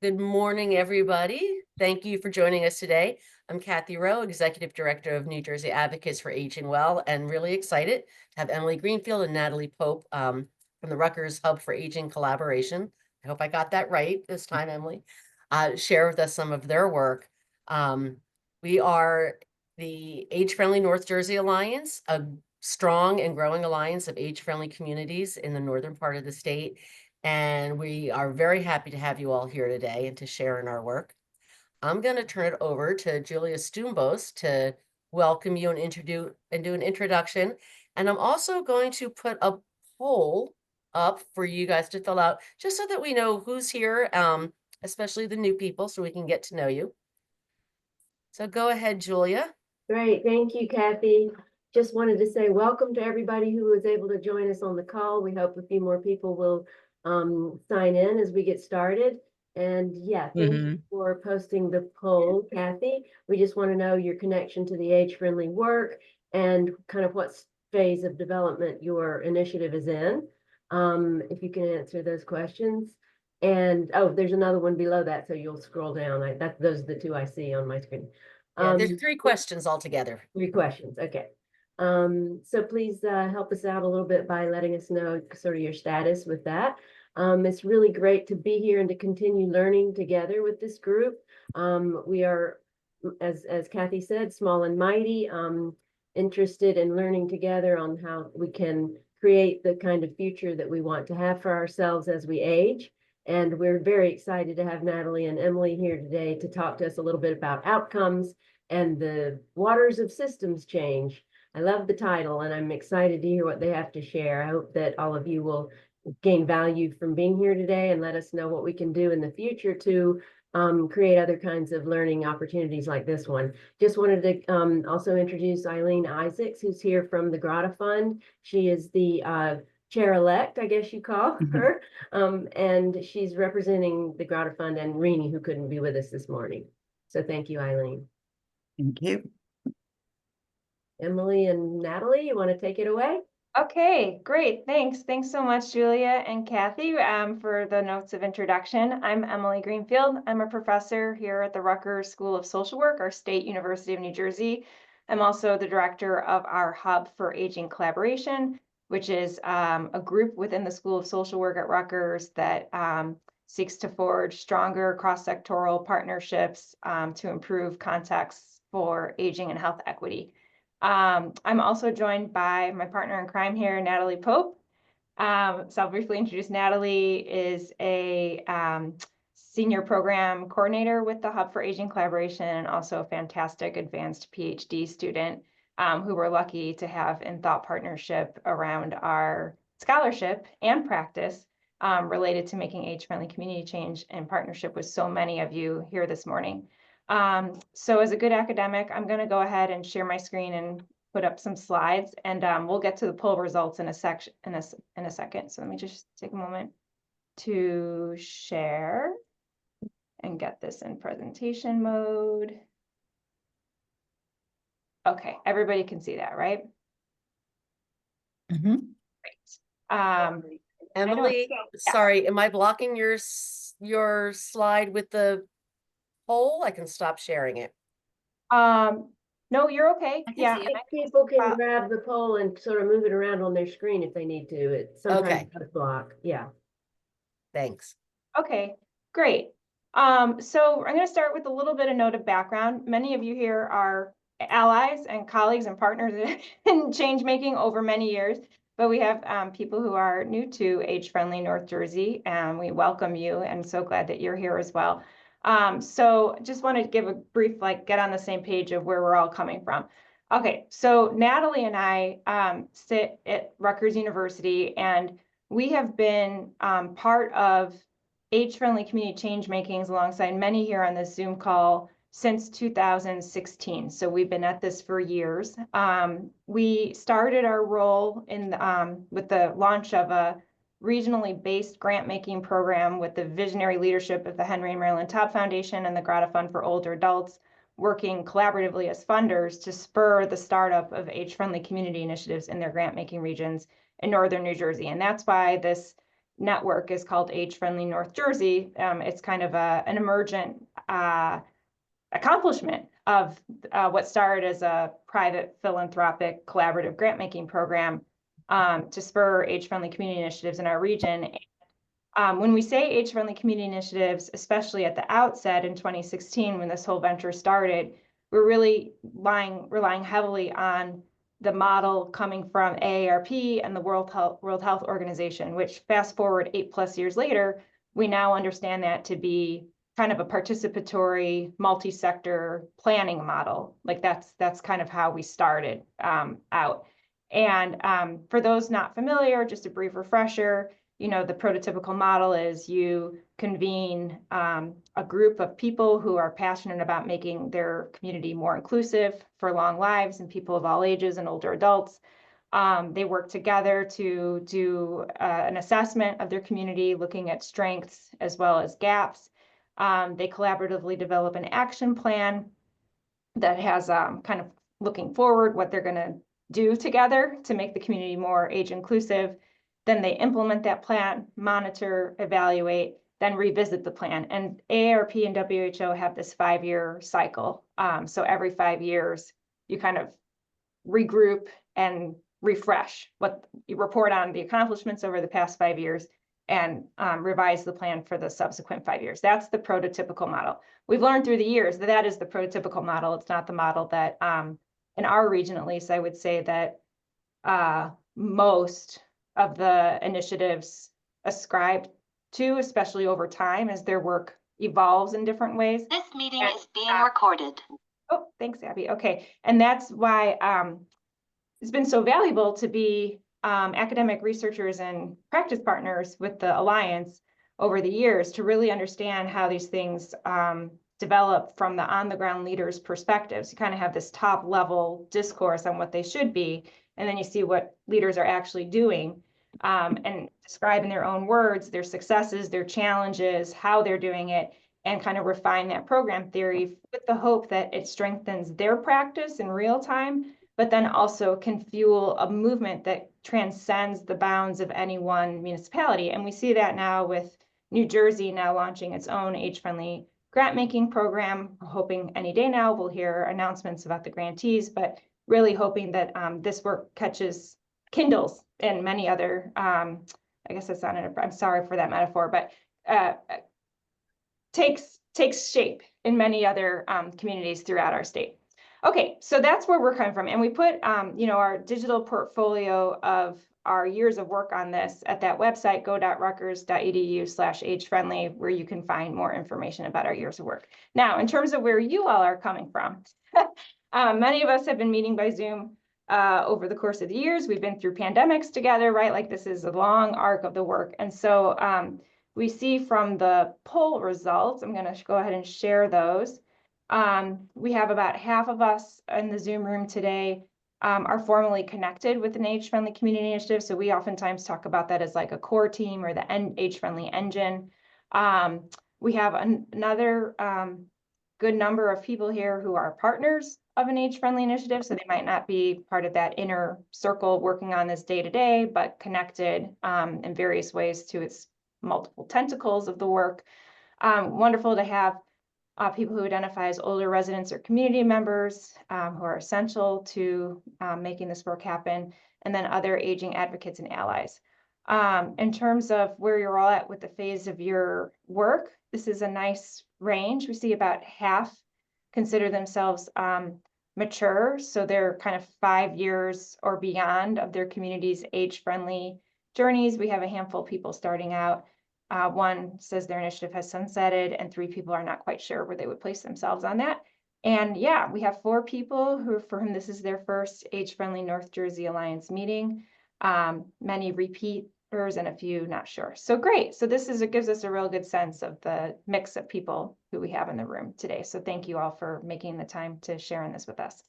Good morning, everybody. Thank you for joining us today. I'm Kathy Rowe, Executive Director of New Jersey Advocates for Aging Well, and really excited to have Emily Greenfield and Natalie Pope from the Rutgers Hub for Aging Collaboration. I hope I got that right this time, Emily. Share with us some of their work. We are the Age Friendly North Jersey Alliance, a strong and growing alliance of age-friendly communities in the northern part of the state. And we are very happy to have you all here today and to share in our work. I'm going to turn it over to Julia Stumbos to welcome you and do an introduction. And I'm also going to put a poll up for you guys to fill out, just so that we know who's here, especially the new people, so we can get to know you. So go ahead, Julia. Great. Thank you, Kathy. Just wanted to say welcome to everybody who was able to join us on the call. We hope a few more people will sign in as we get started. And yeah, thank you for posting the poll, Kathy. We just want to know your connection to the age-friendly work and kind of what phase of development your initiative is in. If you can answer those questions. And oh, there's another one below that, so you'll scroll down. Those are the two I see on my screen. Yeah, there's 3 questions altogether. 3 questions. Okay. So please help us out a little bit by letting us know sort of your status with that. It's really great to be here and to continue learning together with this group. We are, as Kathy said, small and mighty, interested in learning together on how we can create the kind of future that we want to have for ourselves as we age. And we're very excited to have Natalie and Emily here today to talk to us a little bit about outcomes and the waters of systems change. I love the title and I'm excited to hear what they have to share. I hope that all of you will gain value from being here today and let us know what we can do in the future to create other kinds of learning opportunities like this one. Just wanted to also introduce Eileen Isaacs, who's here from the Grata Fund. She is the chair-elect, I guess you call her, and she's representing the Grata Fund and Rini, who couldn't be with us this morning. So thank you, Eileen. Thank you. Emily and Natalie, you want to take it away? Okay, great. Thanks. Thanks so much, Julia and Kathy, for the notes of introduction. I'm Emily Greenfield. I'm a professor here at the Rutgers School of Social Work, our State University of New Jersey. I'm also the director of our Hub for Aging Collaboration, which is a group within the School of Social Work at Rutgers that seeks to forge stronger cross-sectoral partnerships to improve contexts for aging and health equity. I'm also joined by my partner in crime here, Natalie Pope. So I'll briefly introduce Natalie is a senior program coordinator with the Hub for Aging Collaboration and also a fantastic advanced PhD student who we're lucky to have in thought partnership around our scholarship and practice related to making age-friendly community change in partnership with so many of you here this morning. So as a good academic, I'm going to go ahead and share my screen and put up some slides, and we'll get to the poll results in a second. So let me just take a moment to share and get this in presentation mode. Okay, everybody can see that, right? Great. Emily, sorry, am I blocking your slide with the poll? I can stop sharing it. No, you're okay. Yeah, people can grab the poll and sort of move it around on their screen if they need to. It's sometimes a block. Yeah. Thanks. Okay, great. So I'm going to start with a little bit of note of background. Many of you here are allies and colleagues and partners in change making over many years, but we have people who are new to age-friendly North Jersey, and we welcome you and so glad that you're here as well. So just want to give a brief, get on the same page of where we're all coming from. Okay, so Natalie and I sit at Rutgers University, and we have been part of age-friendly community change makings alongside many here on this Zoom call since 2016. So we've been at this for years. We started our role in with the launch of a regionally based grant-making program with the visionary leadership of the Henry and Marilyn Taub Foundation and the Grata Fund for Older Adults, working collaboratively as funders to spur the startup of age-friendly community initiatives in their grant-making regions in northern New Jersey. And that's why this network is called Age Friendly North Jersey. It's kind of an emergent accomplishment of what started as a private philanthropic collaborative grant-making program to spur age-friendly community initiatives in our region. When we say age-friendly community initiatives, especially at the outset in 2016, when this whole venture started, we're really relying heavily on the model coming from AARP and the World Health Organization, which fast forward 8+ years later, we now understand that to be kind of a participatory multi-sector planning model. Like that's kind of how we started out. And for those not familiar, just a brief refresher, you know, the prototypical model is you convene a group of people who are passionate about making their community more inclusive for long lives and people of all ages and older adults. They work together to do an assessment of their community, looking at strengths as well as gaps. They collaboratively develop an action plan that has kind of looking forward what they're going to do together to make the community more age inclusive. Then they implement that plan, monitor, evaluate, then revisit the plan. And AARP and WHO have this 5-year cycle. So every 5 years, you kind of regroup and refresh what you report on the accomplishments over the past 5 years and revise the plan for the subsequent 5 years. That's the prototypical model. We've learned through the years that that is the prototypical model. It's not the model that, in our region at least, I would say that most of the initiatives ascribed to, especially over time as their work evolves in different ways. This meeting is being recorded. Oh, thanks, Abby. Okay, and that's why it's been so valuable to be academic researchers and practice partners with the Alliance over the years to really understand how these things develop from the on-the-ground leaders' perspectives. You kind of have this top-level discourse on what they should be, and then you see what leaders are actually doing and describe in their own words their successes, their challenges, how they're doing it, and kind of refine that program theory with the hope that it strengthens their practice in real time, but then also can fuel a movement that transcends the bounds of any one municipality. And we see that now with New Jersey now launching its own age-friendly grant-making program. We're hoping any day now we'll hear announcements about the grantees, but really hoping that this work kindles in many other, I guess that's not, I'm sorry for that metaphor, but takes shape in many other communities throughout our state. Okay, so that's where we're coming from. And we put, you know, our digital portfolio of our years of work on this at that website, go.rutgers.edu/age-friendly, where you can find more information about our years of work. Now, in terms of where you all are coming from, many of us have been meeting by Zoom over the course of the years. We've been through pandemics together, right? Like this is a long arc of the work. And so we see from the poll results, I'm going to go ahead and share those. We have about half of us in the Zoom room today are formally connected with an age-friendly community initiative. So we oftentimes talk about that as like a core team or the age-friendly engine. We have another good number of people here who are partners of an age-friendly initiative. So they might not be part of that inner circle working on this day to day, but connected in various ways to its multiple tentacles of the work. Wonderful to have people who identify as older residents or community members who are essential to making this work happen, and then other aging advocates and allies. In terms of where you're all at with the phase of your work, this is a nice range. We see about half consider themselves mature, so they're kind of 5 years or beyond of their community's age-friendly journeys. We have a handful of people starting out. One says their initiative has sunsetted, and 3 people are not quite sure where they would place themselves on that. And yeah, we have 4 people for whom this is their first Age-Friendly North Jersey Alliance meeting. Many repeaters and a few not sure. So great. So it gives us a real good sense of the mix of people who we have in the room today. So thank you all for making the time to share in this with us.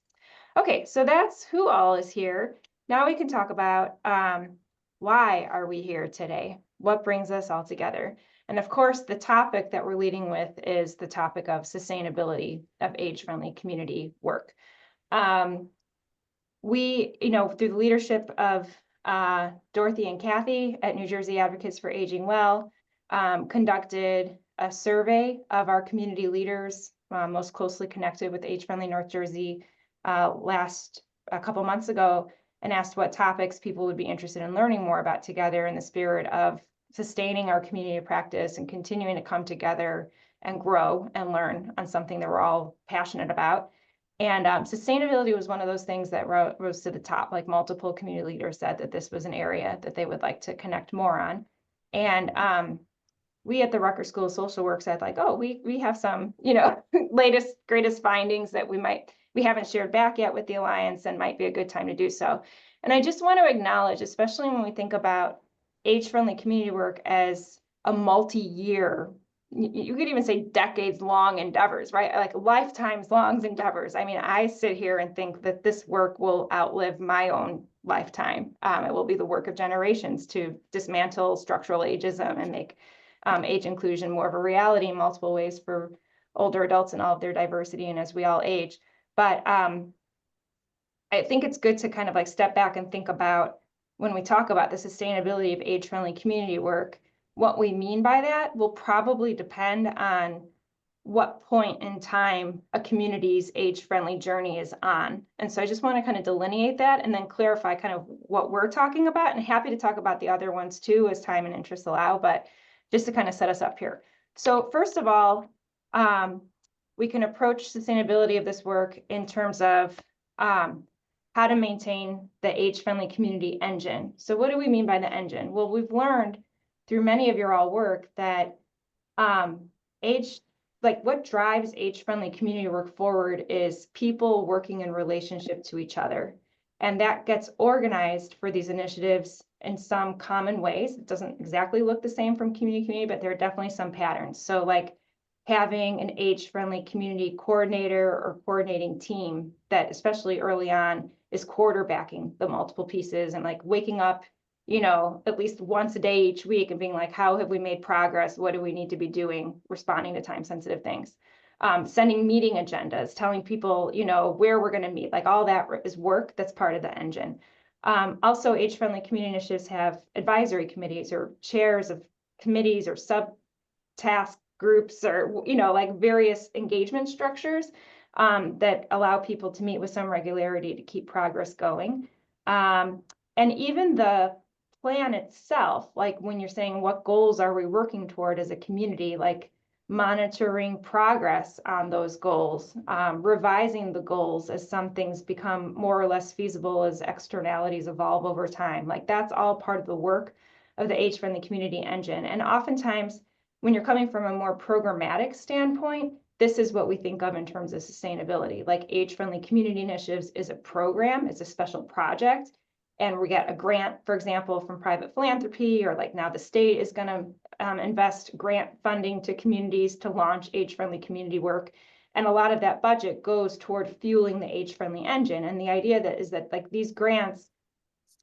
Okay, so that's who all is here. Now we can talk about why are we here today? What brings us all together? And of course, the topic that we're leading with is the topic of sustainability of age-friendly community work. We, through the leadership of Dorothy and Kathy at New Jersey Advocates for Aging Well conducted a survey of our community leaders most closely connected with age-friendly North Jersey a couple months ago, and asked what topics people would be interested in learning more about together in the spirit of sustaining our community practice and continuing to come together and grow and learn on something that we're all passionate about. And sustainability was one of those things that rose to the top. Like, multiple community leaders said that this was an area that they would like to connect more on. And we at the Rutgers School of Social Work said, like, oh, we have some, latest, greatest findings that we haven't shared back yet with the Alliance, and might be a good time to do so. And I just want to acknowledge, especially when we think about age-friendly community work as a multi-year, you could even say decades-long endeavors, right? Like lifetimes-long endeavors. I mean, I sit here and think that this work will outlive my own lifetime. It will be the work of generations to dismantle structural ageism and make age inclusion more of a reality in multiple ways for older adults and all of their diversity and as we all age. But I think it's good to kind of like step back and think about, when we talk about the sustainability of age-friendly community work, what we mean by that will probably depend on what point in time a community's age-friendly journey is on. And so I just want to kind of delineate that and then clarify kind of what we're talking about, and happy to talk about the other ones too as time and interest allow, but just to kind of set us up here. So first of all, we can approach sustainability of this work in terms of how to maintain the age-friendly community engine. So what do we mean by the engine? Well, we've learned through many of your all work that what drives age-friendly community work forward is people working in relationship to each other. And that gets organized for these initiatives in some common ways. It doesn't exactly look the same from community to community, but there are definitely some patterns. So like having an age-friendly community coordinator or coordinating team that, especially early on, is quarterbacking the multiple pieces and like waking up, at least once a day each week and being like, how have we made progress? What do we need to be doing, responding to time-sensitive things? Sending meeting agendas, telling people, where we're going to meet, like all that is work that's part of the engine. Also, age-friendly community initiatives have advisory committees or chairs of committees or sub-task groups or, like various engagement structures that allow people to meet with some regularity to keep progress going. And even the plan itself, like when you're saying what goals are we working toward as a community, like monitoring progress on those goals, revising the goals as some things become more or less feasible as externalities evolve over time. Like that's all part of the work of the age-friendly community engine. And oftentimes, when you're coming from a more programmatic standpoint, this is what we think of in terms of sustainability. Like age-friendly community initiatives is a program, it's a special project, and we get a grant, for example, from private philanthropy, or like now the state is going to invest grant funding to communities to launch age-friendly community work. And a lot of that budget goes toward fueling the age-friendly engine. And the idea is that like these grants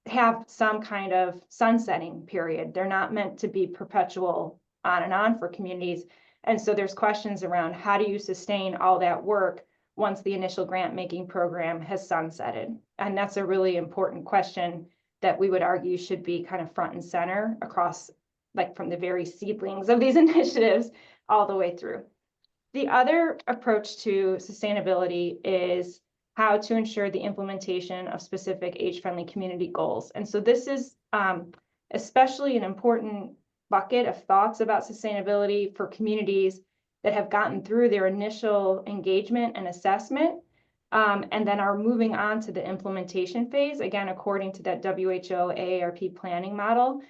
have some kind of sunsetting period. They're not meant to be perpetual on and on for communities. And so there's questions around how do you sustain all that work once the initial grant making program has sunsetted? And that's a really important question that we would argue should be kind of front and center across, like from the very seedlings of these initiatives all the way through. The other approach to sustainability is how to ensure the implementation of specific age-friendly community goals. And so this is especially an important bucket of thoughts about sustainability for communities that have gotten through their initial engagement and assessment, and then are moving on to the implementation phase, again, according to that WHO AARP planning model.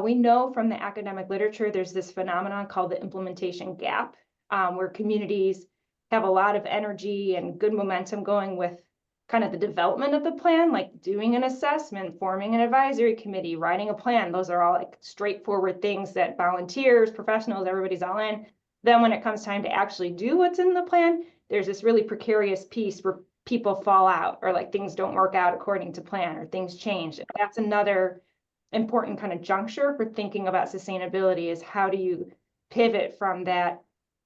We know from the academic literature, there's this phenomenon called the implementation gap, where communities have a lot of energy and good momentum going with kind of the development of the plan, like doing an assessment, forming an advisory committee, writing a plan. Those are all like straightforward things that volunteers, professionals, everybody's all in. Then when it comes time to actually do what's in the plan, there's this really precarious piece where people fall out or like things don't work out according to plan or things change. That's another important kind of juncture for thinking about sustainability, is how do you pivot from that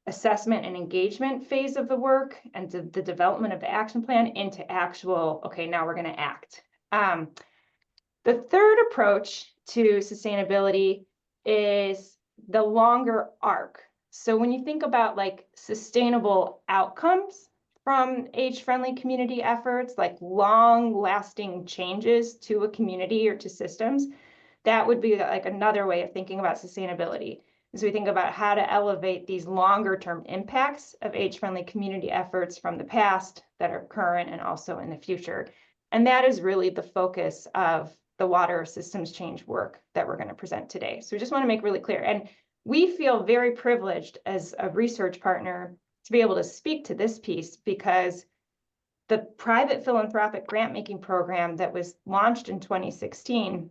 assessment and engagement phase of the work and to the development of the action plan into actual, okay, now we're going to act. The third approach to sustainability is the longer arc. So when you think about like sustainable outcomes from age-friendly community efforts, like long-lasting changes to a community or to systems, that would be like another way of thinking about sustainability. As we think about how to elevate these longer-term impacts of age-friendly community efforts from the past that are current and also in the future. And that is really the focus of the water systems change work that we're going to present today. So we just want to make really clear. And we feel very privileged as a research partner to be able to speak to this piece because the private philanthropic grant making program that was launched in 2016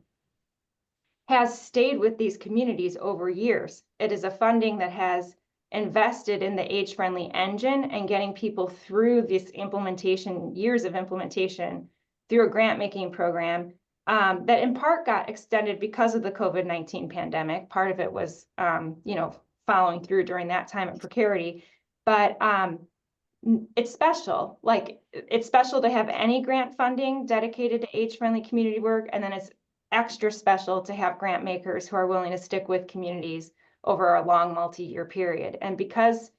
has stayed with these communities over years. It is a funding that has invested in the age-friendly engine and getting people through this implementation, years of implementation through a grant-making program that in part got extended because of the COVID-19 pandemic. Part of it was, following through during that time of precarity. But it's special. Like, it's special to have any grant funding dedicated to age-friendly community work, and then it's extra special to have grant makers who are willing to stick with communities over a long multi-year period. And because,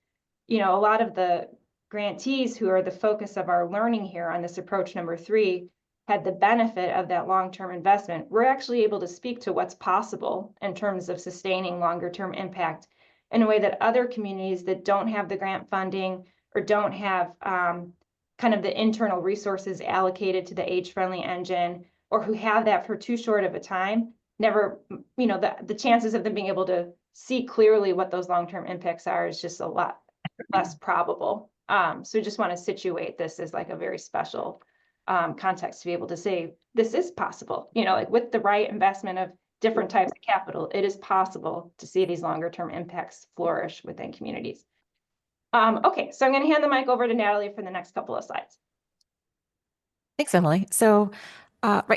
a lot of the grantees who are the focus of our learning here on this approach number 3 had the benefit of that long-term investment, we're actually able to speak to what's possible in terms of sustaining longer-term impact in a way that other communities that don't have the grant funding or don't have kind of the internal resources allocated to the age-friendly engine, or who have that for too short of a time, never, the chances of them being able to see clearly what those long-term impacts are is just a lot less probable. So we just want to situate this as like a very special context to be able to say, this is possible, like with the right investment of different types of capital, it is possible to see these longer-term impacts flourish within communities. Okay, so I'm going to hand the mic over to Natalie for the next couple of slides. Thanks, Emily. So,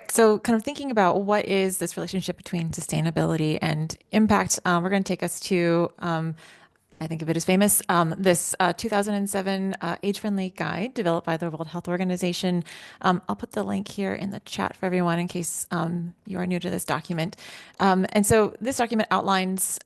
so kind of thinking about what is this relationship between sustainability and impact, we're going to take us to, I think of it as famous, this 2007 age-friendly guide developed by the World Health Organization. I'll put the link here in the chat for everyone in case you are new to this document. And so this document outlines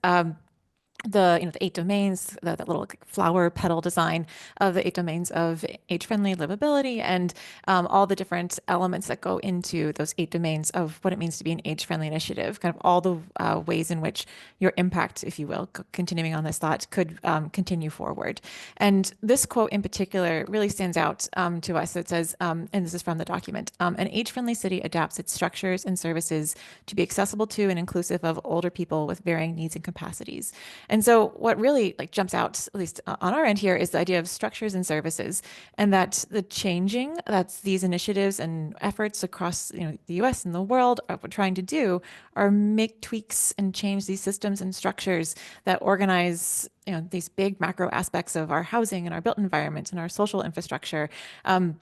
the 8 domains, that little flower petal design of the 8 domains of age-friendly livability, and all the different elements that go into those 8 domains of what it means to be an age-friendly initiative, kind of all the ways in which your impact, if you will, continuing on this thought, could continue forward. And this quote in particular really stands out to us. It says, and this is from the document, an age-friendly city adapts its structures and services to be accessible to and inclusive of older people with varying needs and capacities. And so what really jumps out, at least on our end here, is the idea of structures and services, and that the changing that these initiatives and efforts across the U.S. and the world are trying to do are make tweaks and change these systems and structures that organize these big macro aspects of our housing and our built environment and our social infrastructure. Right,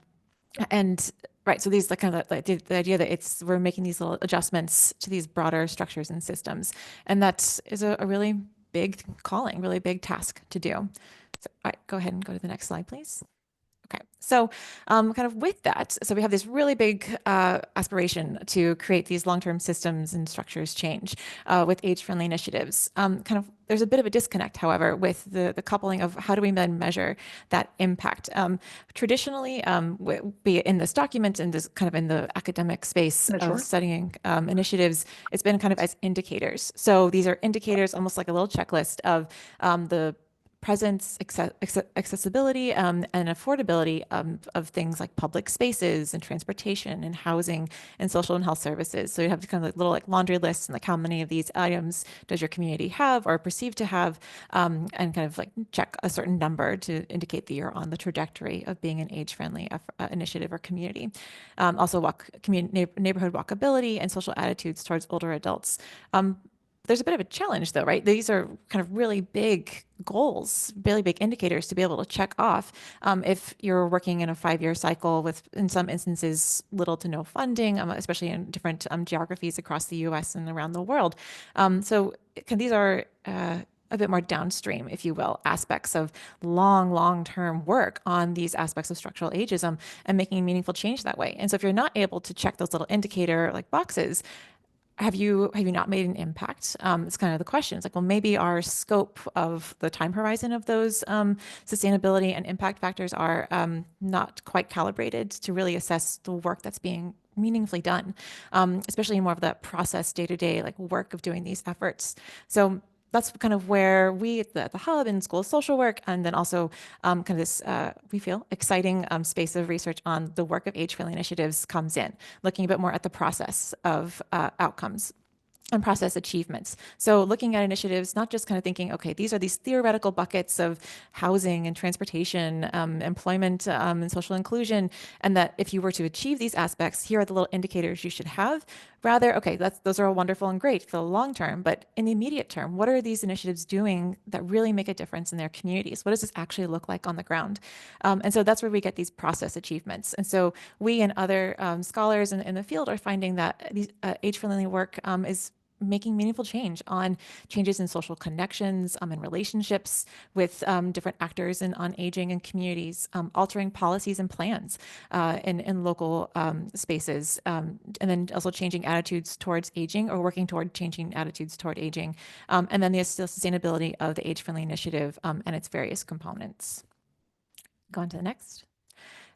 so these kind of the idea that we're making these little adjustments to these broader structures and systems, and that is a really big calling, really big task to do. So, all right, go ahead and go to the next slide, please. Okay, so kind of with that, so we have this really big aspiration to create these long-term systems and structures change with age-friendly initiatives. Kind of there's a bit of a disconnect, however, with the coupling of how do we then measure that impact. Traditionally, be it in this document and this kind of in the academic space of studying initiatives, it's been kind of as indicators. So these are indicators, almost like a little checklist of the presence, accessibility, and affordability of things like public spaces and transportation and housing and social and health services. So you have kind of little laundry lists and how many of these items does your community have or perceive to have, and kind of check a certain number to indicate that you're on the trajectory of being an age-friendly initiative or community. Also, neighborhood walkability and social attitudes towards older adults. There's a bit of a challenge though, right? These are kind of really big goals, really big indicators to be able to check off if you're working in a 5-year cycle with, in some instances, little to no funding, especially in different geographies across the US and around the world. So these are a bit more downstream, if you will, aspects of long-term work on these aspects of structural ageism and making meaningful change that way. And so if you're not able to check those little indicator like boxes, have you not made an impact? It's kind of the question. It's like, well, maybe our scope of the time horizon of those sustainability and impact factors are not quite calibrated to really assess the work that's being meaningfully done, especially in more of that process day-to-day like work of doing these efforts. So that's kind of where we at the Hub and School of Social Work, and then also kind of this, we feel, exciting space of research on the work of age-friendly initiatives comes in, looking a bit more at the process of outcomes and process achievements. So looking at initiatives, not just kind of thinking, okay, these are these theoretical buckets of housing and transportation, employment and social inclusion, and that if you were to achieve these aspects, here are the little indicators you should have. Rather, okay, those are all wonderful and great for the long term, but in the immediate term, what are these initiatives doing that really make a difference in their communities? What does this actually look like on the ground? And so that's where we get these process achievements. And so we and other scholars in the field are finding that these age-friendly work is making meaningful change on changes in social connections and relationships with different actors on aging and communities, altering policies and plans in local spaces, and then also changing attitudes towards aging or working toward changing attitudes toward aging, and then the sustainability of the age-friendly initiative and its various components. Go on to the next.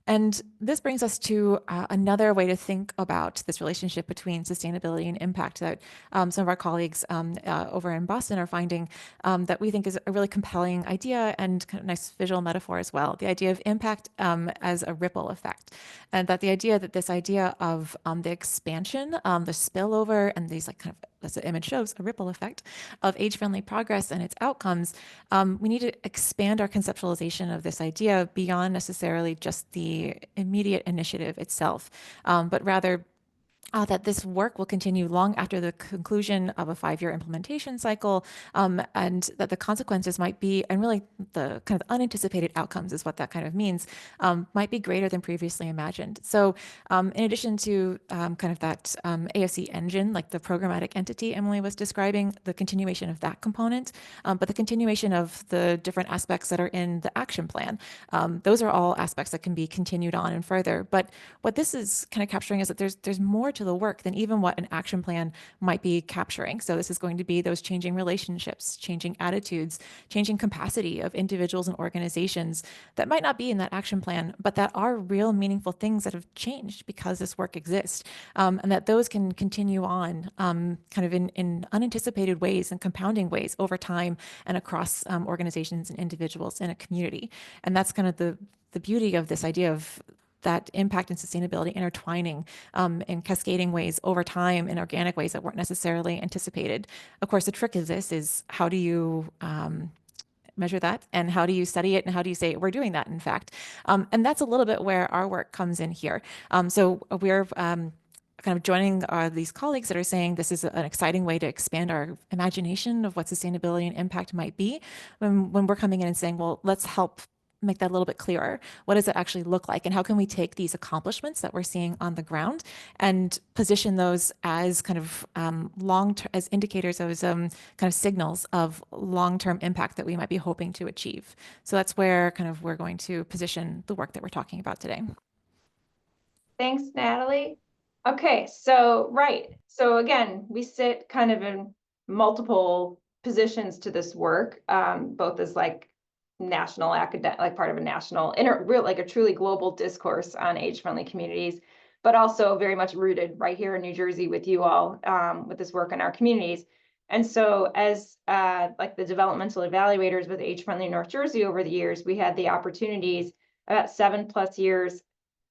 And this brings us to another way to think about this relationship between sustainability and impact that some of our colleagues over in Boston are finding that we think is a really compelling idea and kind of nice visual metaphor as well. The idea of impact as a ripple effect. And that the idea that this idea of the expansion, the spillover, and these like kind of, as the image shows, a ripple effect of age-friendly progress and its outcomes, we need to expand our conceptualization of this idea beyond necessarily just the immediate initiative itself, but rather that this work will continue long after the conclusion of a 5-year implementation cycle, and that the consequences might be, and really the kind of unanticipated outcomes is what that kind of means, might be greater than previously imagined. So in addition to kind of that AFC engine, like the programmatic entity Emily was describing, the continuation of that component, but the continuation of the different aspects that are in the action plan. Those are all aspects that can be continued on and further. But what this is kind of capturing is that there's more to the work than even what an action plan might be capturing. So this is going to be those changing relationships, changing attitudes, changing capacity of individuals and organizations that might not be in that action plan, but that are real meaningful things that have changed because this work exists, and that those can continue on kind of in unanticipated ways and compounding ways over time and across organizations and individuals in a community. And that's kind of the beauty of this idea of that impact and sustainability intertwining in cascading ways over time in organic ways that weren't necessarily anticipated. Of course, the trick of this is how do you measure that, and how do you study it, and how do you say we're doing that, in fact? And that's a little bit where our work comes in here. So we're kind of joining these colleagues that are saying this is an exciting way to expand our imagination of what sustainability and impact might be when we're coming in and saying, well, let's help make that a little bit clearer. What does it actually look like? And how can we take these accomplishments that we're seeing on the ground and position those as kind of as indicators, as kind of signals of long-term impact that we might be hoping to achieve? So that's where kind of we're going to position the work that we're talking about today. Thanks, Natalie. Okay, so So again, we sit kind of in multiple positions to this work, both as like national academic, like part of a national, like a truly global discourse on age-friendly communities, but also very much rooted right here in New Jersey with you all, with this work in our communities. And so as like the developmental evaluators with age-friendly North Jersey over the years, we had the opportunities about 7+ years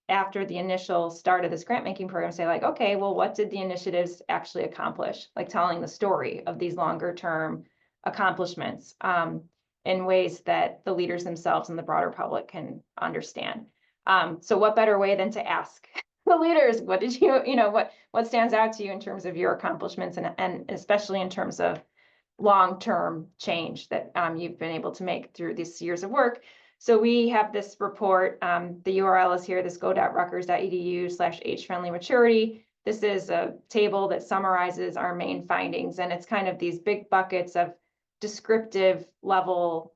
after the initial start of this grant making program, say like, okay, well, what did the initiatives actually accomplish? Like telling the story of these longer term accomplishments in ways that the leaders themselves and the broader public can understand. So what better way than to ask the leaders, what did what stands out to you in terms of your accomplishments, and especially in terms of long-term change that you've been able to make through these years of work. So we have this report, the URL is here, this go.rutgers.edu/age-friendly maturity. This is a table that summarizes our main findings, and it's kind of these big buckets of descriptive level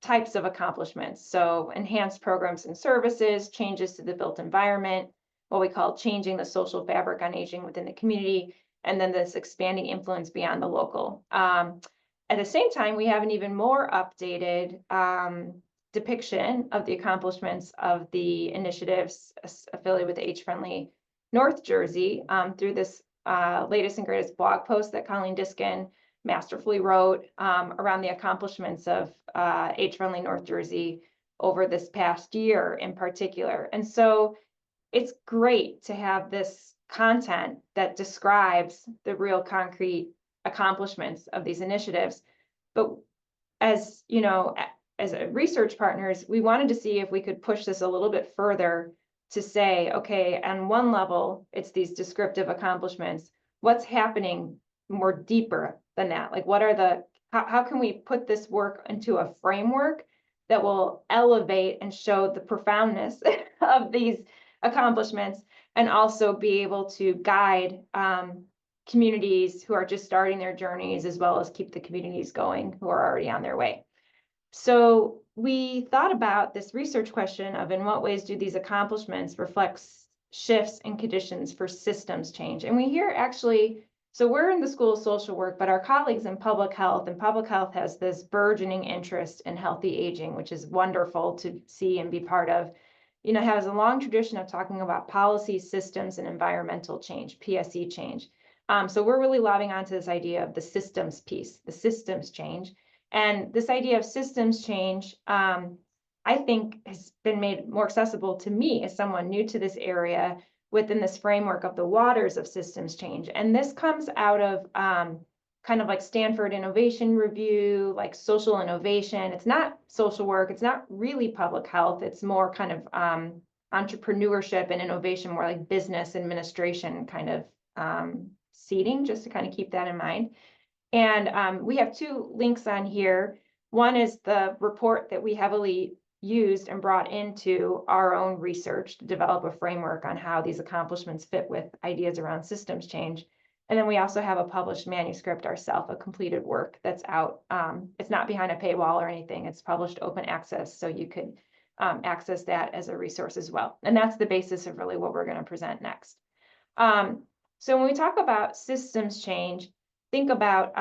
types of accomplishments. So enhanced programs and services, changes to the built environment, what we call changing the social fabric on aging within the community, and then this expanding influence beyond the local. At the same time, we have an even more updated depiction of the accomplishments of the initiatives affiliated with Age-Friendly North Jersey through this latest and greatest blog post that Colleen Diskin masterfully wrote around the accomplishments of Age-Friendly North Jersey over this past year in particular. And so it's great to have this content that describes the real concrete accomplishments of these initiatives. But as you know, as research partners, we wanted to see if we could push this a little bit further to say, okay, on one level, it's these descriptive accomplishments. What's happening more deeper than that? Like, what are the, how can we put this work into a framework that will elevate and show the profoundness of these accomplishments, and also be able to guide communities who are just starting their journeys, as well as keep the communities going who are already on their way. So we thought about this research question of in what ways do these accomplishments reflect shifts in conditions for systems change? And we hear actually, so we're in the School of Social Work, but our colleagues in public health, and public health has this burgeoning interest in healthy aging, which is wonderful to see and be part of. You know, has a long tradition of talking about policy, systems, and environmental change, PSE change. So we're really lobbing onto this idea of the systems piece, the systems change. And this idea of systems change, I think, has been made more accessible to me as someone new to this area within this framework of the waters of systems change. And this comes out of kind of like Stanford Innovation Review, like social innovation. It's not social work. It's not really public health. It's more kind of entrepreneurship and innovation, more like business administration kind of seating, just to kind of keep that in mind. And we have two links on here. One is the report that we heavily used and brought into our own research to develop a framework on how these accomplishments fit with ideas around systems change. And then we also have a published manuscript ourselves, a completed work that's out. It's not behind a paywall or anything. It's published open access, so you could access that as a resource as well. And that's the basis of really what we're going to present next. So when we talk about systems change, think about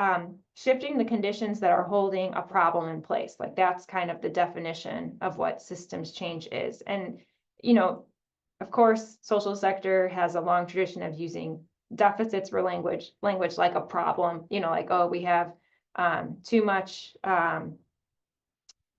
shifting the conditions that are holding a problem in place. Like, that's kind of the definition of what systems change is. And, you know, of course, social sector has a long tradition of using deficits for language like a problem, you know, like, oh, we have too much,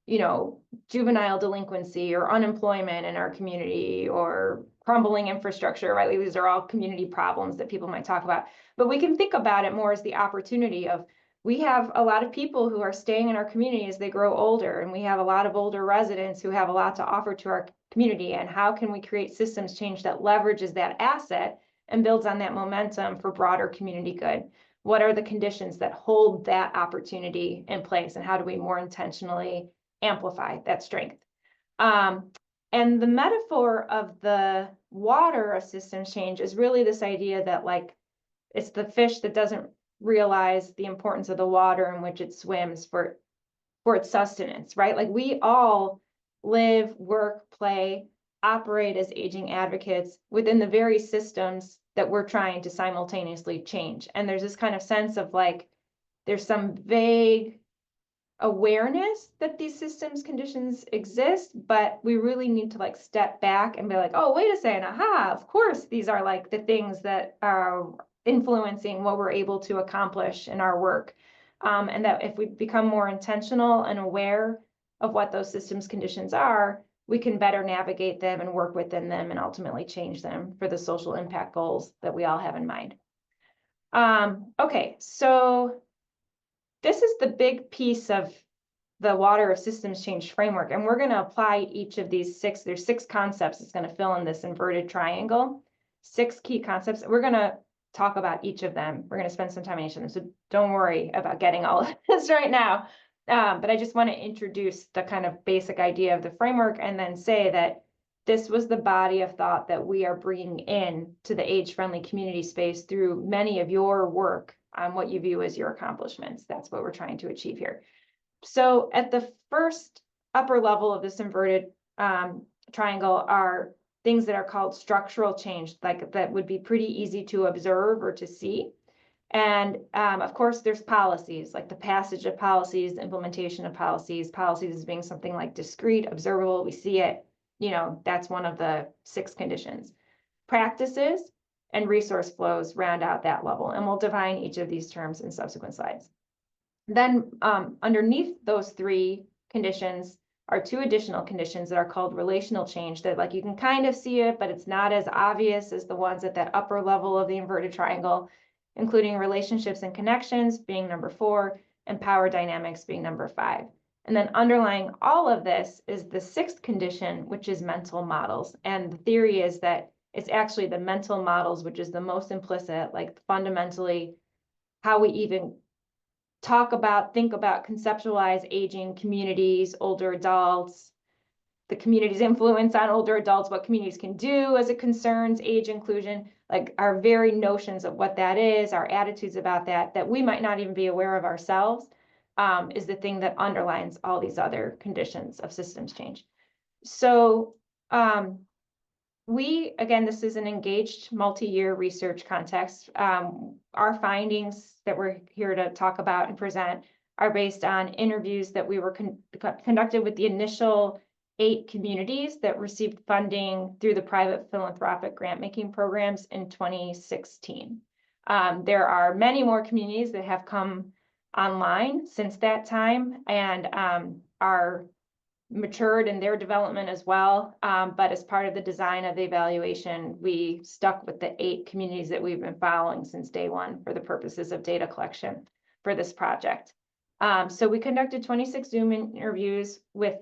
you know, juvenile delinquency or unemployment in our community, or crumbling infrastructure, right? These are all community problems that people might talk about. But we can think about it more as the opportunity of, we have a lot of people who are staying in our community as they grow older, and we have a lot of older residents who have a lot to offer to our community. And how can we create systems change that leverages that asset and builds on that momentum for broader community good? What are the conditions that hold that opportunity in place, and how do we more intentionally amplify that strength? And the metaphor of the water of systems change is really this idea that, like, it's the fish that doesn't realize the importance of the water in which it swims for its sustenance, right? Like, we all live, work, play, operate as aging advocates within the very systems that we're trying to simultaneously change. And there's this kind of sense of, like, there's some vague awareness that these systems conditions exist, but we really need to, like, step back and be like, oh, wait a second, aha, of course, these are like the things that are influencing what we're able to accomplish in our work. And that if we become more intentional and aware of what those systems conditions are, we can better navigate them and work within them and ultimately change them for the social impact goals that we all have in mind. Okay, so this is the big piece of the water of systems change framework, and we're going to apply each of these six. There's 6 concepts that's going to fill in this inverted triangle. 6 key concepts. We're going to talk about each of them. We're going to spend some time on each of them, so don't worry about getting all of this right now. But I just want to introduce the kind of basic idea of the framework, and then say that this was the body of thought that we are bringing in to the age-friendly community space through many of your work what you view as your accomplishments. That's what we're trying to achieve here. So at the first upper level of this inverted triangle are things that are called structural change, like that would be pretty easy to observe or to see. And of course, there's policies, like the passage of policies, the implementation of policies, policies being something like discrete, observable, we see it, you know, that's one of the 6 conditions. Practices and resource flows round out that level, and we'll define each of these terms in subsequent slides. Then underneath those 3 conditions are 2 additional conditions that are called relational change, that like you can kind of see it, but it's not as obvious as the ones at that upper level of the inverted triangle, including relationships and connections being number 4, and power dynamics being number 5. And then underlying all of this is the 6th condition, which is mental models. And the theory is that it's actually the mental models, which is the most implicit, like fundamentally how we even talk about, think about, conceptualize aging, communities, older adults, the community's influence on older adults, what communities can do as it concerns age inclusion, like our very notions of what that is, our attitudes about that, that we might not even be aware of ourselves, is the thing that underlines all these other conditions of systems change. So again, this is an engaged multi-year research context. Our findings that we're here to talk about and present are based on interviews that we were conducted with the initial 8 communities that received funding through the private philanthropic grant-making programs in 2016. There are many more communities that have come online since that time and are matured in their development as well. But as part of the design of the evaluation, we stuck with the 8 communities that we've been following since day one for the purposes of data collection for this project. So we conducted 26 Zoom interviews with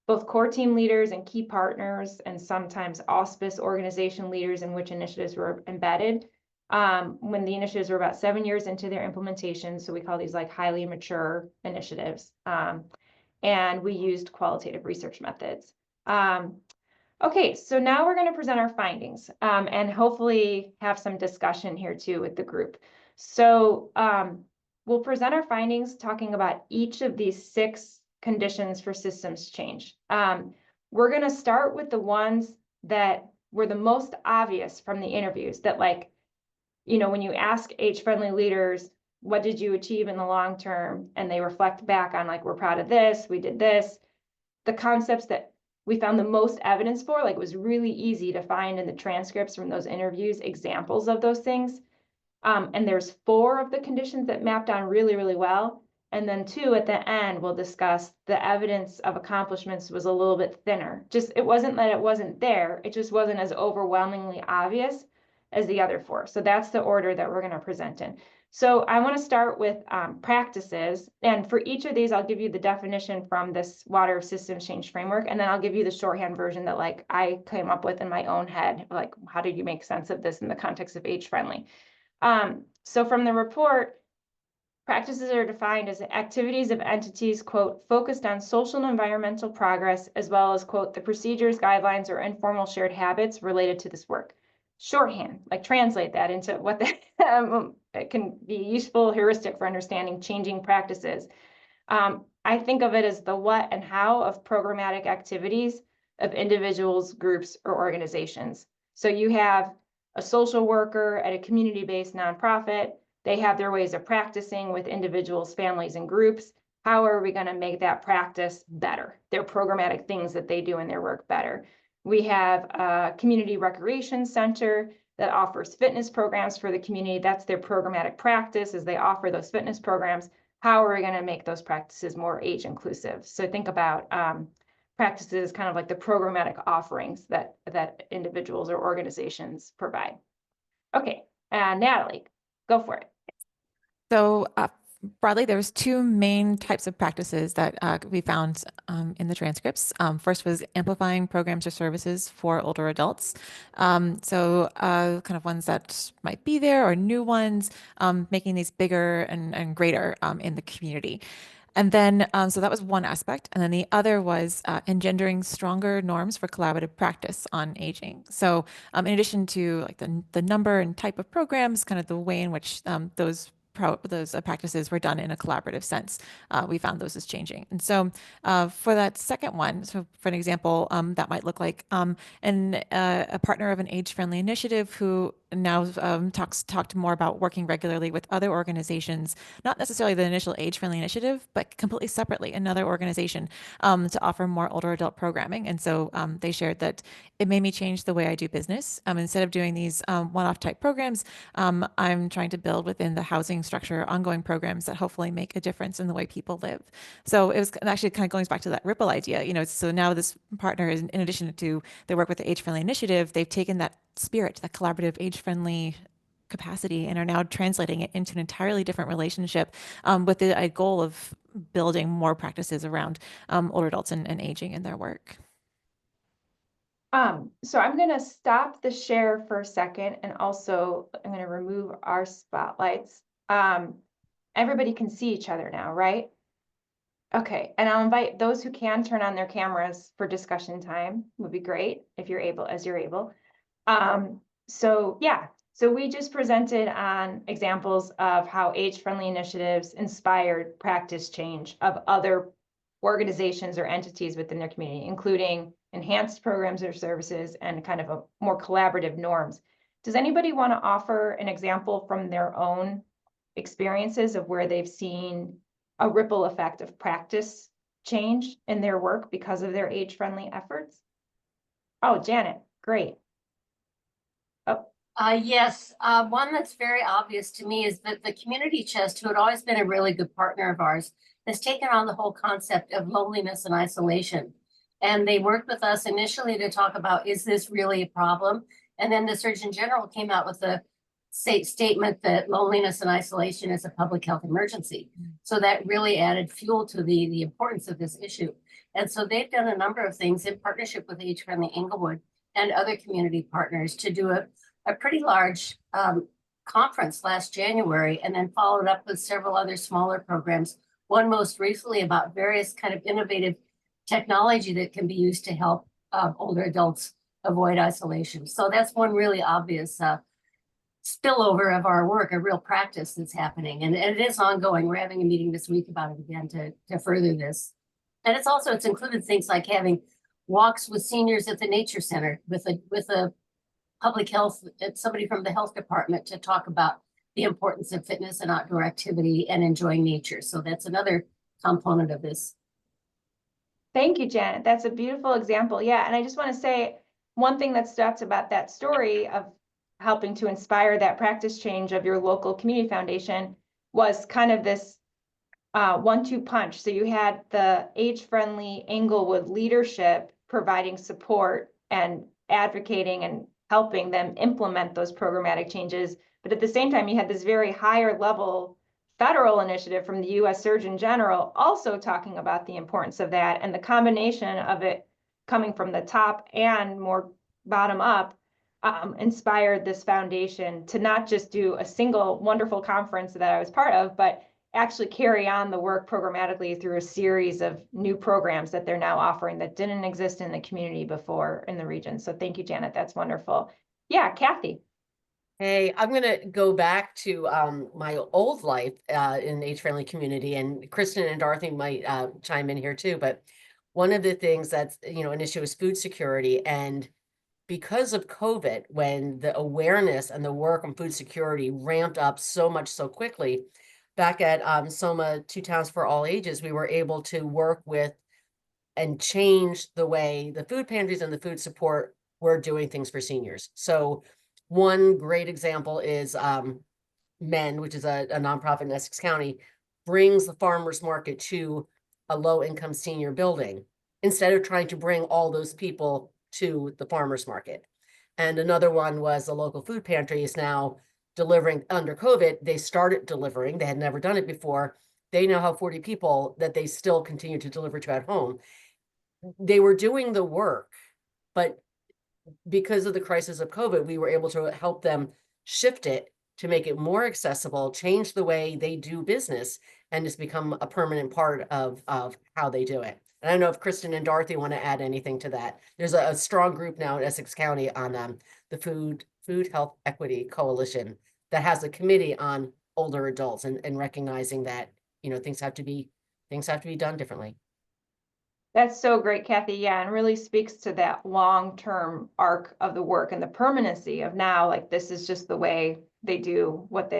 both core team leaders and key partners, and sometimes auspice organization leaders in which initiatives were embedded. When the initiatives were about 7 years into their implementation, so we call these like highly mature initiatives. And we used qualitative research methods. Okay, so now we're going to present our findings and hopefully have some discussion here too with the group. So we'll present our findings talking about each of these 6 conditions for systems change. We're going to start with the ones that were the most obvious from the interviews, that like, you know, when you ask age-friendly leaders, what did you achieve in the long term? And they reflect back on like, we're proud of this, we did this. The concepts that we found the most evidence for, like it was really easy to find in the transcripts from those interviews, examples of those things. And there's 4 of the conditions that mapped on really, really well. And then 2 at the end, we'll discuss the evidence of accomplishments was a little bit thinner. Just, it wasn't that it wasn't there, it just wasn't as overwhelmingly obvious as the other 4. So that's the order that we're going to present in. So I want to start with practices, and for each of these, I'll give you the definition from this water systems change framework, and then I'll give you the shorthand version that like I came up with in my own head, like how did you make sense of this in the context of age friendly? So from the report, practices are defined as activities of entities, quote, focused on social and environmental progress, as well as, quote, the procedures, guidelines, or informal shared habits related to this work. Shorthand, like translate that into what the, it can be useful heuristic for understanding changing practices. I think of it as the what and how of programmatic activities of individuals, groups, or organizations. So you have a social worker at a community-based nonprofit. They have their ways of practicing with individuals, families, and groups. How are we going to make that practice better? Their programmatic things that they do in their work better. We have a community recreation center that offers fitness programs for the community. That's their programmatic practice, as they offer those fitness programs. How are we going to make those practices more age inclusive? So think about practices kind of like the programmatic offerings that individuals or organizations provide. Okay, Natalie, go for it. So broadly, there was 2 main types of practices that we found in the transcripts. First was amplifying programs or services for older adults. So kind of ones that might be there or new ones, making these bigger and greater in the community. And then, so that was one aspect. And then the other was engendering stronger norms for collaborative practice on aging. So in addition to like the number and type of programs, kind of the way in which those practices were done in a collaborative sense, we found those as changing. And so for that second one, so for an example, that might look like a partner of an age-friendly initiative who now talked more about working regularly with other organizations, not necessarily the initial age-friendly initiative, but completely separately, another organization to offer more older adult programming. And so they shared that it made me change the way I do business. Instead of doing these one-off type programs, I'm trying to build within the housing structure ongoing programs that hopefully make a difference in the way people live. So it was actually kind of going back to that ripple idea, so now this partner is, in addition to their work with the age-friendly initiative, they've taken that spirit, that collaborative age-friendly capacity, and are now translating it into an entirely different relationship with the goal of building more practices around older adults and aging in their work. So I'm going to stop the share for a second, and also I'm going to remove our spotlights. Everybody can see each other now, right? Okay, and I'll invite those who can turn on their cameras for discussion time. Would be great if you're able, as you're able. So we just presented on examples of how age-friendly initiatives inspired practice change of other organizations or entities within their community, including enhanced programs or services and kind of a more collaborative norms. Does anybody want to offer an example from their own experiences of where they've seen a ripple effect of practice change in their work because of their age-friendly efforts? Oh, Janet, great. Yes, one that's very obvious to me is that the Community Chest, who had always been a really good partner of ours, has taken on the whole concept of loneliness and isolation. And they worked with us initially to talk about, is this really a problem? And then the Surgeon General came out with a statement that loneliness and isolation is a public health emergency. So that really added fuel to the importance of this issue. And so they've done a number of things in partnership with Age Friendly Inglewood and other community partners to do a pretty large conference last January, and then followed up with several other smaller programs. One most recently about various kind of innovative technology that can be used to help older adults avoid isolation. So that's one really obvious spillover of our work, a real practice that's happening. And it is ongoing. We're having a meeting this week about it again to further this. And it's included things like having walks with seniors at the nature center with a public health, somebody from the health department to talk about the importance of fitness and outdoor activity and enjoying nature. So that's another component of this. Thank you, Janet. That's a beautiful example. Yeah, and I just want to say one thing that stood out about that story of helping to inspire that practice change of your local community foundation was kind of this 1-2 punch. So you had the age-friendly Inglewood leadership providing support and advocating and helping them implement those programmatic changes. But at the same time, you had this very higher level federal initiative from the U.S. Surgeon General also talking about the importance of that, and the combination of it coming from the top and more bottom up inspired this foundation to not just do a single wonderful conference that I was part of, but actually carry on the work programmatically through a series of new programs that they're now offering that didn't exist in the community before in the region. So thank you, Janet. That's wonderful. Yeah, Kathy. Hey, I'm going to go back to my old life in the age-friendly community, and Kristen and Dorothy might chime in here too. But one of the things that's, an issue is food security. And because of COVID, when the awareness and the work on food security ramped up so much so quickly, back at SOMA 2 Towns for All Ages, we were able to work with and change the way the food pantries and the food support were doing things for seniors. So one great example is MEND, which is a nonprofit in Essex County, brings the farmers market to a low-income senior building instead of trying to bring all those people to the farmers market. And another one was the local food pantry is now delivering under COVID. They started delivering. They had never done it before. They now have 40 people that they still continue to deliver to at home. They were doing the work, but because of the crisis of COVID, we were able to help them shift it to make it more accessible, change the way they do business, and just become a permanent part of how they do it. And I don't know if Kristen and Dorothy want to add anything to that. There's a strong group now in Essex County on the Food Health Equity Coalition that has a committee on older adults and recognizing that, you know, things have to be done differently. That's so great, Kathy. Yeah, and really speaks to that long-term arc of the work and the permanency of now, like this is just the way they do what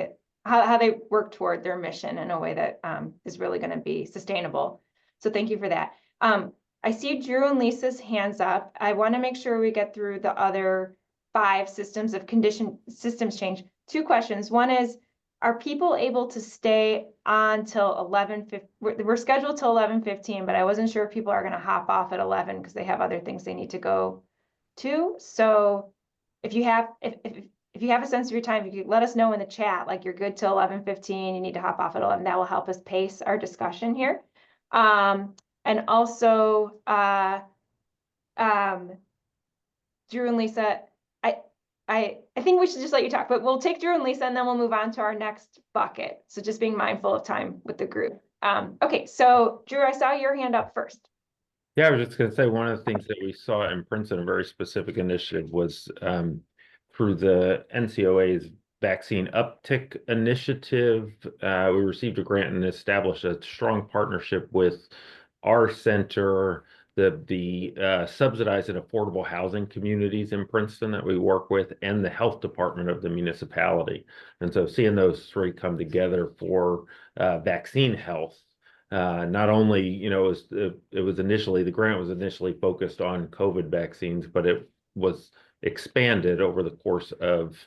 how they work toward their mission in a way that is really going to be sustainable. So thank you for that. I see Drew and Lisa's hands up. I want to make sure we get through the other 5 systems of systems change. 2 questions. One is, are people able to stay on till 11:15? We're scheduled till 11:15, but I wasn't sure if people are going to hop off at 11 because they have other things they need to go to. So if you have a sense of your time, you could let us know in the chat, like you're good till 11:15, you need to hop off at 11. That will help us pace our discussion here. And also, Drew and Lisa, I think we should just let you talk, but we'll take Drew and Lisa and then we'll move on to our next bucket. So just being mindful of time with the group. Okay, so Drew, I saw your hand up first. Yeah, I was just going to say one of the things that we saw in Princeton, a very specific initiative, was through the NCOA's Vaccine Uptick Initiative. We received a grant and established a strong partnership with our center, the subsidized and affordable housing communities in Princeton that we work with, and the health department of the municipality. And so seeing those 3 come together for vaccine health, not only, you know, it was initially, the grant was initially focused on COVID vaccines, but it was expanded over the course of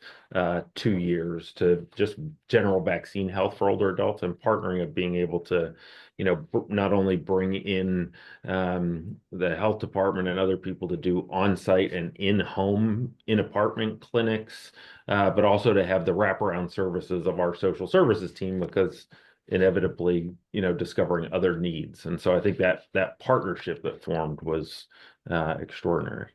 2 years to just general vaccine health for older adults, and partnering of being able to, you know, not only bring in the health department and other people to do on-site and in-home, in-apartment clinics, but also to have the wraparound services of our social services team, because inevitably, you know, discovering other needs. And so I think that partnership that formed was extraordinary.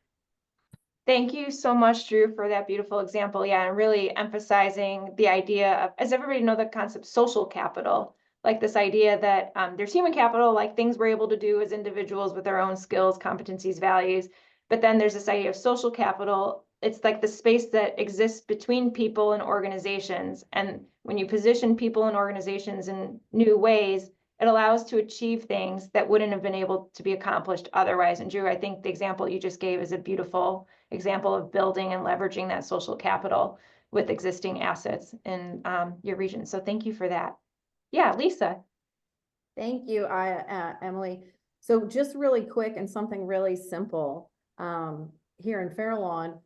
Thank you so much, Drew, for that beautiful example. Yeah, and really emphasizing the idea of, as everybody know, the concept social capital, like this idea that there's human capital, like things we're able to do as individuals with our own skills, competencies, values. But then there's this idea of social capital. It's like the space that exists between people and organizations. And when you position people and organizations in new ways, it allows to achieve things that wouldn't have been able to be accomplished otherwise. And Drew, I think the example you just gave is a beautiful example of building and leveraging that social capital with existing assets in your region. So thank you for that. Yeah, Lisa. Thank you, Emily. So just really quick and something really simple, here in Fairlawn,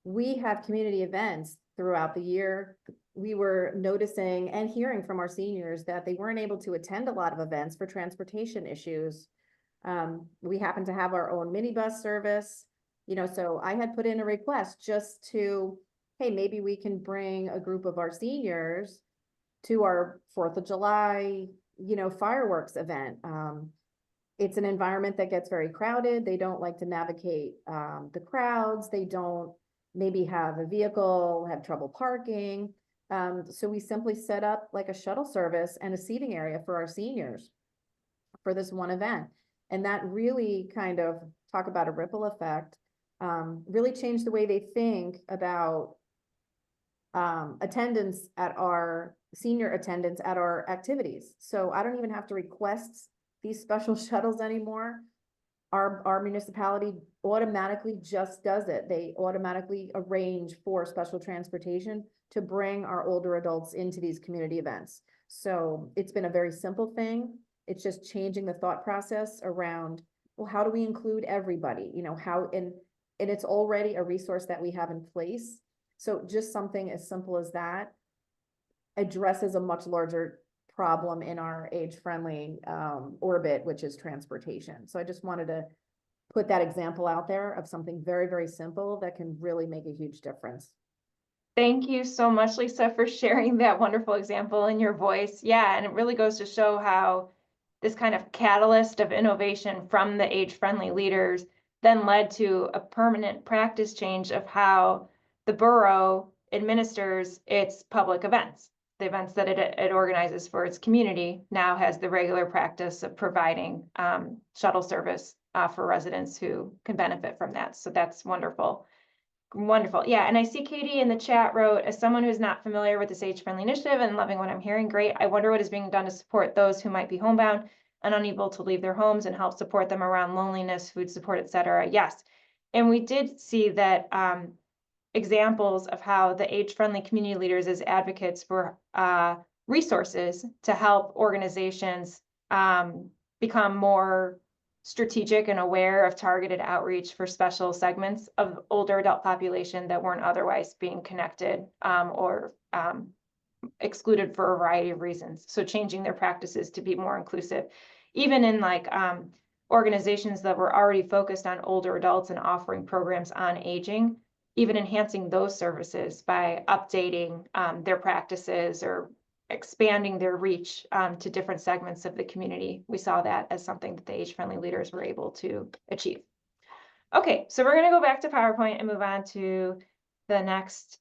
we have community events throughout the year. We were noticing and hearing from our seniors that they weren't able to attend a lot of events for transportation issues. We happen to have our own minibus service, you know, so I had put in a request just to, hey, maybe we can bring a group of our seniors to our 4th of July, you know, fireworks event. It's an environment that gets very crowded. They don't like to navigate the crowds. They don't maybe have a vehicle, have trouble parking. So we simply set up like a shuttle service and a seating area for our seniors for this one event. And that really kind of, talk about a ripple effect, really changed the way they think about senior attendance at our activities. So I don't even have to request these special shuttles anymore. Our municipality automatically just does it. They automatically arrange for special transportation to bring our older adults into these community events. So it's been a very simple thing. It's just changing the thought process around, well, how do we include everybody? You know, how, and it's already a resource that we have in place. So just something as simple as that addresses a much larger problem in our age-friendly orbit, which is transportation. So I just wanted to put that example out there of something very, very simple that can really make a huge difference. Thank you so much, Lisa, for sharing that wonderful example in your voice. Yeah, and it really goes to show how this kind of catalyst of innovation from the age-friendly leaders then led to a permanent practice change of how the borough administers its public events. the events that it organizes for its community, now has the regular practice of providing shuttle service for residents who can benefit from that. So that's wonderful. Wonderful. Yeah. And I see Katie in the chat wrote, as someone who's not familiar with this age-friendly initiative and loving what I'm hearing, great. I wonder what is being done to support those who might be homebound and unable to leave their homes and help support them around loneliness, food support, etc. Yes. And we did see that examples of how the age-friendly community leaders as advocates for resources to help organizations become more strategic and aware of targeted outreach for special segments of older adult population that weren't otherwise being connected or excluded for a variety of reasons. So changing their practices to be more inclusive, even in like organizations that were already focused on older adults and offering programs on aging, even enhancing those services by updating their practices or expanding their reach to different segments of the community. We saw that as something that the age-friendly leaders were able to achieve. Okay, so we're going to go back to PowerPoint and move on to the next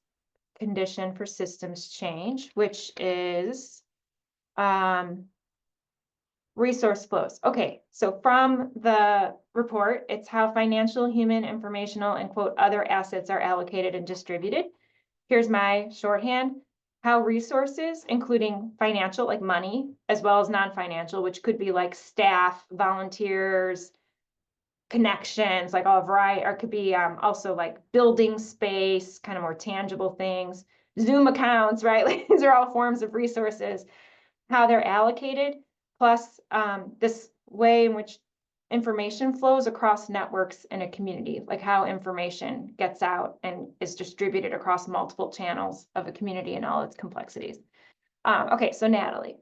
condition for systems change, which is resource flows. Okay, so from the report, it's how financial, human, informational, and quote, other assets are allocated and distributed. Here's my shorthand. How resources, including financial, like money, as well as non-financial, which could be like staff, volunteers, connections, like all variety, or it could be also like building space, kind of more tangible things, Zoom accounts, right? Like, these are all forms of resources, how they're allocated, plus this way in which information flows across networks in a community, like how information gets out and is distributed across multiple channels of a community and all its complexities. Okay, so Natalie.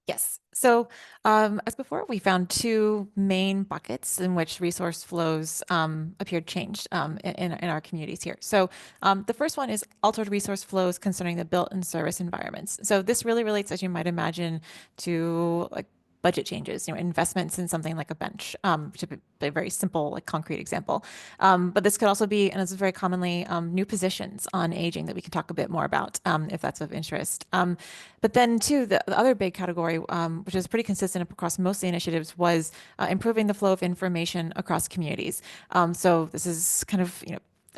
Yes. So as before, we found two main buckets in which resource flows appeared changed in our communities here. So the first one is altered resource flows concerning the built and service environments. So this really relates, as you might imagine, to like budget changes, investments in something like a bench, to be a very simple, like concrete example. But this could also be, and this is very commonly, new positions on aging that we can talk a bit more about if that's of interest. But then too, the other big category, which is pretty consistent across most of the initiatives, was improving the flow of information across communities. So this is kind of,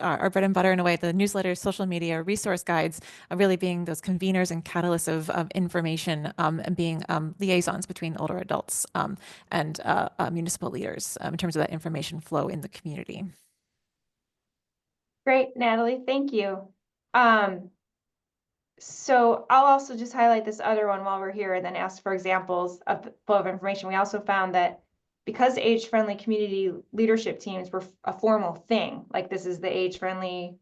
our bread and butter in a way, the newsletters, social media, resource guides, really being those conveners and catalysts of information and being liaisons between older adults and municipal leaders in terms of that information flow in the community. Great, Natalie, thank you. So I'll also just highlight this other one while we're here and then ask for examples of the flow of information. We also found that because age-friendly community leadership teams were a formal thing, like this is the age-friendly,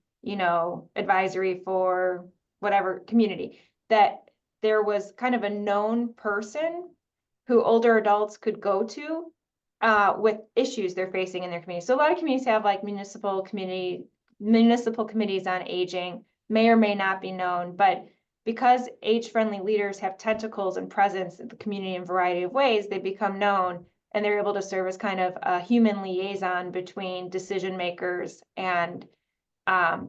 advisory for whatever community, that there was kind of a known person who older adults could go to with issues they're facing in their community. So a lot of communities have like municipal committees on aging, may or may not be known, but because age-friendly leaders have tentacles and presence in the community in a variety of ways, they become known and they're able to serve as kind of a human liaison between decision makers and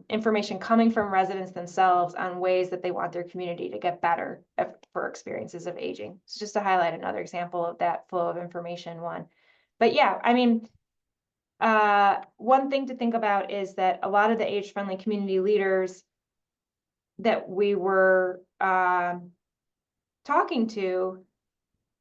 information coming from residents themselves on ways that they want their community to get better for experiences of aging. So just to highlight another example of that flow of information one. But yeah, I mean, one thing to think about is that a lot of the age-friendly community leaders that we were talking to,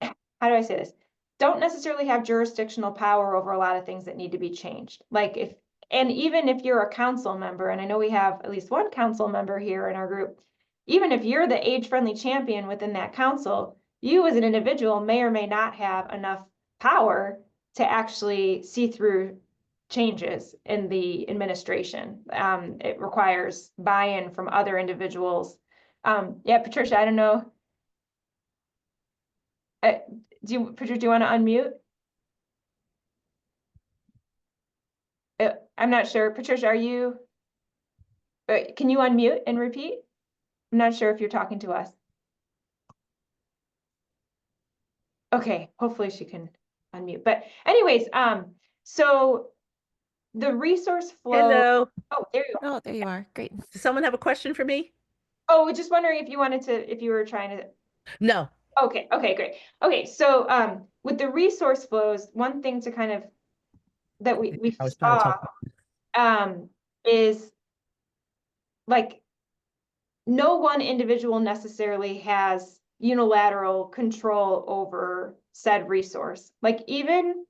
how do I say this? Don't necessarily have jurisdictional power over a lot of things that need to be changed. Like even if you're a council member, and I know we have at least one council member here in our group, even if you're the age-friendly champion within that council, you as an individual may or may not have enough power to actually see through changes in the administration. It requires buy-in from other individuals. Yeah, Patricia, I don't know. Patricia, do you want to unmute? I'm not sure. Patricia, are you? Can you unmute and repeat? I'm not sure if you're talking to us. Okay, hopefully she can unmute. But anyways, so the resource flow. Hello. Oh, there you are. Oh, there you are. Great. Does someone have a question for me? Oh, just wondering if you wanted to, if you were trying to. No. Okay, great. Okay, so with the resource flows, one thing to kind of that we I was trying to saw is like no one individual necessarily has unilateral control over said resource. Like even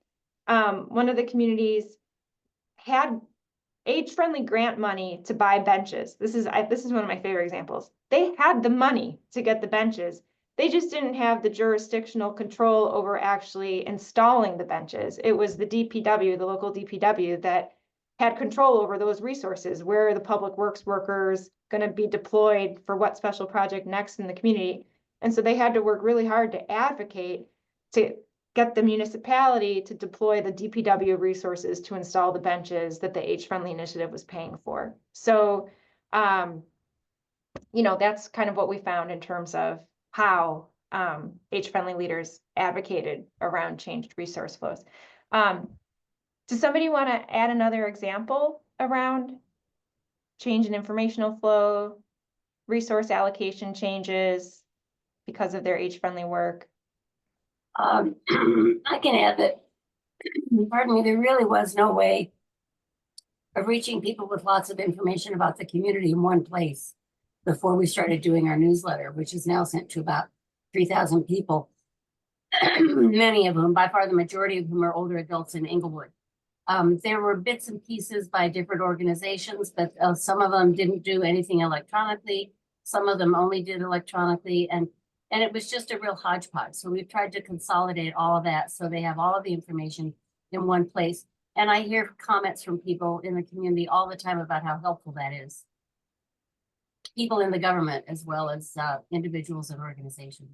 one of the communities had age-friendly grant money to buy benches. This is one of my favorite examples. They had the money to get the benches. They just didn't have the jurisdictional control over actually installing the benches. It was the DPW, the local DPW, that had control over those resources. Where are the public works workers going to be deployed for what special project next in the community? And so they had to work really hard to advocate to get the municipality to deploy the DPW resources to install the benches that the age-friendly initiative was paying for. So, you know, that's kind of what we found in terms of how age-friendly leaders advocated around changed resource flows. Does somebody want to add another example around change in informational flow, resource allocation changes because of their age-friendly work? I can add that, pardon me, there really was no way of reaching people with lots of information about the community in one place before we started doing our newsletter, which is now sent to about 3,000 people. Many of them, by far the majority of them, are older adults in Inglewood. There were bits and pieces by different organizations, but some of them didn't do anything electronically. Some of them only did electronically, and it was just a real hodgepodge. So we've tried to consolidate all of that so they have all of the information in one place. And I hear comments from people in the community all the time about how helpful that is. People in the government as well as individuals and organizations.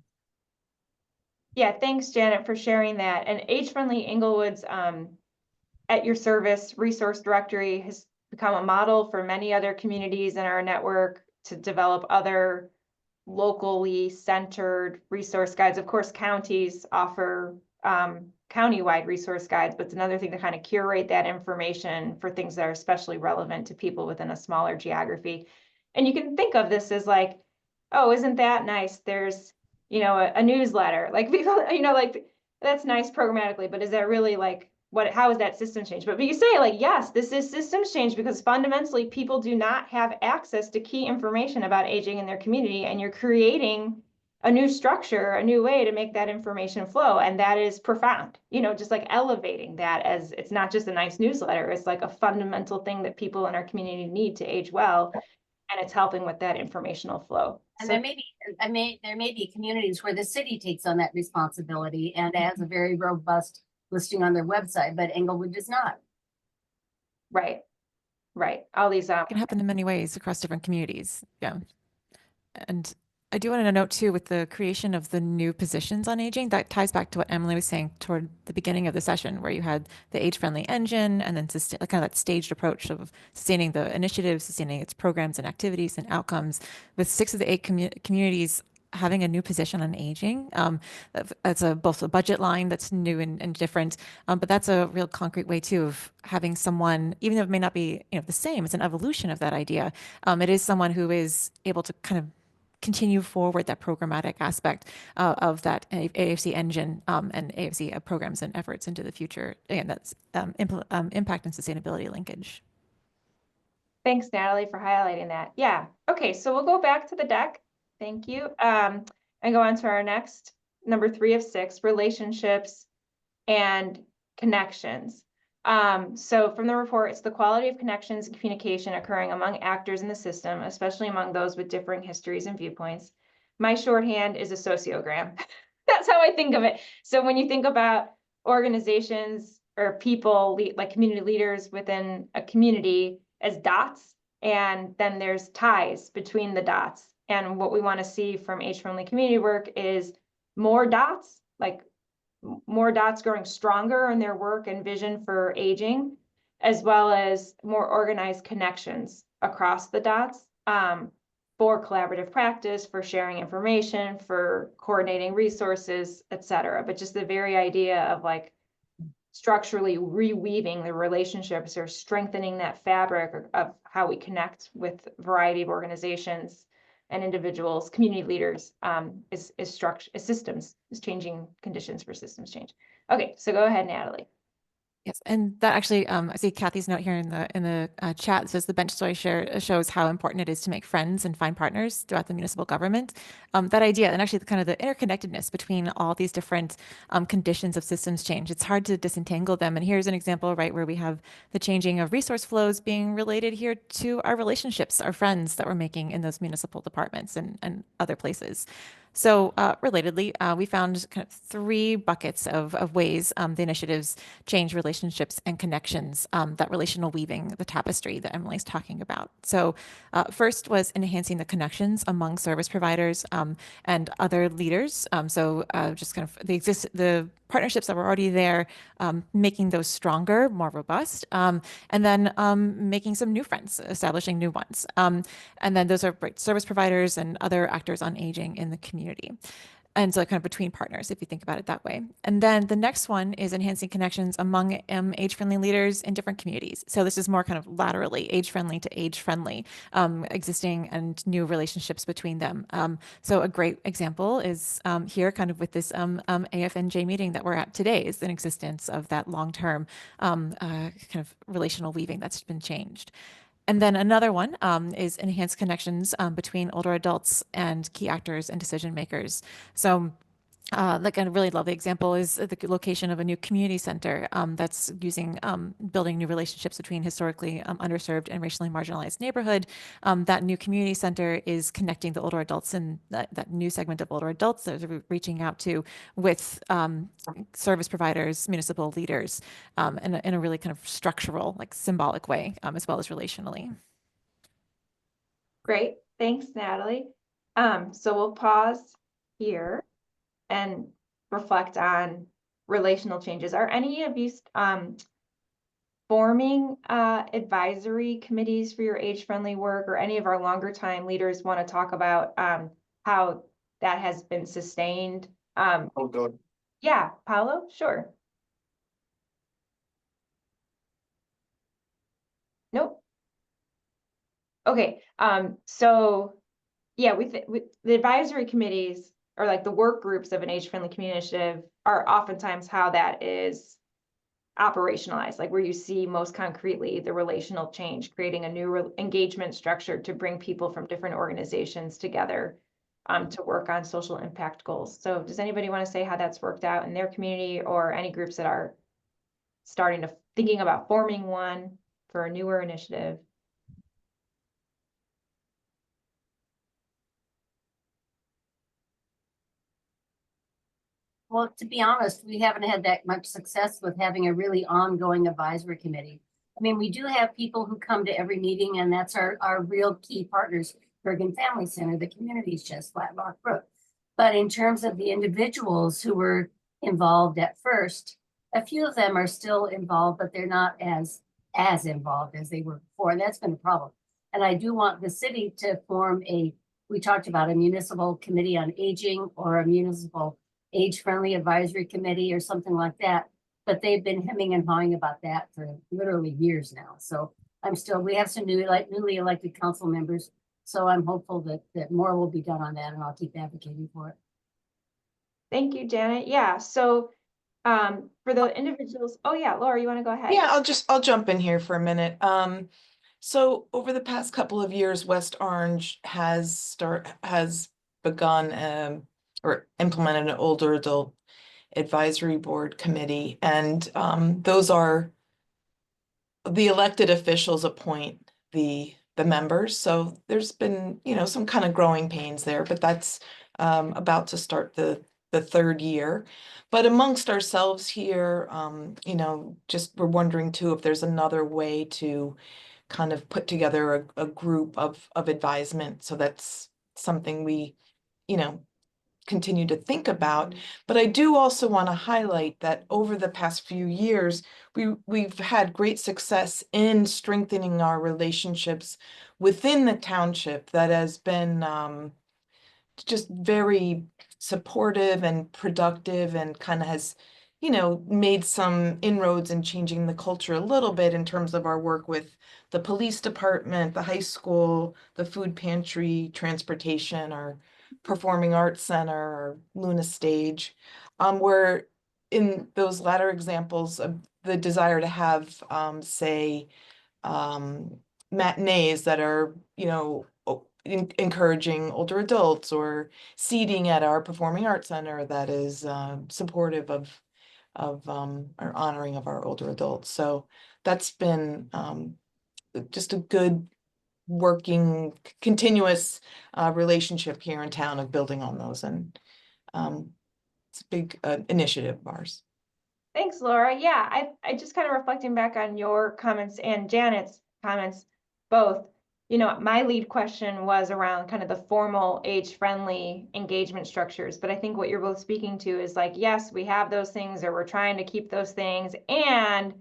Yeah, thanks, Janet, for sharing that. And Age-Friendly Inglewood's At Your Service resource directory has become a model for many other communities in our network to develop other locally centered resource guides. Of course, counties offer county-wide resource guides, but it's another thing to kind of curate that information for things that are especially relevant to people within a smaller geography. And you can think of this as like, oh, isn't that nice? There's, you know, a newsletter, like people, you know, like that's nice programmatically, but is that really like how is that system change? But you say like, yes, this is systems change because fundamentally people do not have access to key information about aging in their community, and you're creating a new structure, a new way to make that information flow. And that is profound, you know, just like elevating that as it's not just a nice newsletter, it's like a fundamental thing that people in our community need to age well. And it's helping with that informational flow. And So, there may be communities where the city takes on that responsibility and has a very robust listing on their website, but Inglewood does not. right. All these It can happen in many ways across different communities. Yeah. And I do want to note too, with the creation of the new positions on aging, that ties back to what Emily was saying toward the beginning of the session, where you had the age-friendly engine and then kind of that staged approach of sustaining the initiative, sustaining its programs and activities and outcomes. With 6 of the 8 communities having a new position on aging, that's both a budget line that's new and different, but that's a real concrete way too of having someone, even though it may not be the same, it's an evolution of that idea. It is someone who is able to kind of continue forward that programmatic aspect of that AFC engine and AFC programs and efforts into the future. Again, that's impact and sustainability linkage. Thanks, Natalie, for highlighting that. Yeah. Okay, so we'll go back to the deck. Thank you. And go on to our next, number 3 of 6, relationships and connections. So from the report, it's the quality of connections and communication occurring among actors in the system, especially among those with differing histories and viewpoints. My shorthand is a sociogram. That's how I think of it. So when you think about organizations or people, like community leaders within a community as dots, and then there's ties between the dots. And what we want to see from age-friendly community work is more dots, like more dots growing stronger in their work and vision for aging, as well as more organized connections across the dots for collaborative practice, for sharing information, for coordinating resources, etc. But just the very idea of like structurally reweaving the relationships or strengthening that fabric of how we connect with a variety of organizations and individuals, community leaders, is structure, is systems, is changing conditions for systems change. Okay, so go ahead, Natalie. Yes, and that actually, I see Kathy's note here in the chat. It says the bench story shows how important it is to make friends and find partners throughout the municipal government. That idea, and actually kind of the interconnectedness between all these different conditions of systems change. It's hard to disentangle them. And here's an example, right, where we have the changing of resource flows being related here to our relationships, our friends that we're making in those municipal departments and other places. So relatedly, we found kind of three buckets of ways the initiatives change relationships and connections, that relational weaving, the tapestry that Emily's talking about. So first was enhancing the connections among service providers and other leaders. Just kind of the partnerships that were already there, making those stronger, more robust, and then making some new friends, establishing new ones. And then those are service providers and other actors on aging in the community. And so kind of between partners, if you think about it that way. And then the next one is enhancing connections among age-friendly leaders in different communities. So this is more kind of laterally, age-friendly to age-friendly, existing and new relationships between them. So a great example is here kind of with this AFNJ meeting that we're at today is an existence of that long-term kind of relational weaving that's been changed. And then another one is enhanced connections between older adults and key actors and decision makers. So like a really lovely example is the location of a new community center that's using building new relationships between historically underserved and racially marginalized neighborhood. That new community center is connecting the older adults and that new segment of older adults that are reaching out to with service providers, municipal leaders in a really kind of structural, like symbolic way, as well as relationally. Great, thanks, Natalie. So we'll pause here and reflect on relational changes. Are any of you forming advisory committees for your age-friendly work, or any of our longer time leaders want to talk about how that has been sustained? Oh, God. Yeah, Paolo, sure. Nope. Okay, so yeah, with the advisory committees, or like the work groups of an age-friendly community initiative, are oftentimes how that is operationalized, like where you see most concretely the relational change, creating a new engagement structure to bring people from different organizations together to work on social impact goals. So does anybody want to say how that's worked out in their community, or any groups that are thinking about forming one for a newer initiative? Well, to be honest, we haven't had that much success with having a really ongoing advisory committee. I mean, we do have people who come to every meeting, and that's our real key partners, Bergen Family Center, the Communities Chest, Flat Rock Brook. But in terms of the individuals who were involved at first, a few of them are still involved, but they're not as involved as they were before. And that's been a problem. And I do want the city to form we talked about a municipal committee on aging, or a municipal age-friendly advisory committee or something like that. But they've been hemming and hawing about that for literally years now. So we have some newly elected council members. So I'm hopeful that more will be done on that, and I'll keep advocating for it. Thank you, Janet. Yeah, so for the individuals, oh yeah, Laura, you want to go ahead? Yeah, I'll jump in here for a minute. So over the past couple of years, West Orange has begun or implemented an older adult advisory board committee, and those are the elected officials appoint the members. So there's been, some kind of growing pains there, but that's about to start the third year. But amongst ourselves here, just we're wondering too if there's another way to kind of put together a group of advisement. So that's something we, continue to think about. But I do also want to highlight that over the past few years, we've had great success in strengthening our relationships within the township that has been just very supportive and productive, and kind of has you know, made some inroads in changing the culture a little bit in terms of our work with the police department, the high school, the food pantry, transportation, our performing arts center, our Luna stage, where in those latter examples of the desire to have, say, matinees that are, you know, encouraging older adults, or seating at our performing arts center that is supportive of our honoring of our older adults. So that's been just a good working continuous relationship here in town of building on those, and it's a big initiative of ours. Thanks, Laura. Yeah, I just kind of reflecting back on your comments and Janet's comments, both. You know, my lead question was around kind of the formal age-friendly engagement structures, but I think what you're both speaking to is like, yes, we have those things, or we're trying to keep those things, and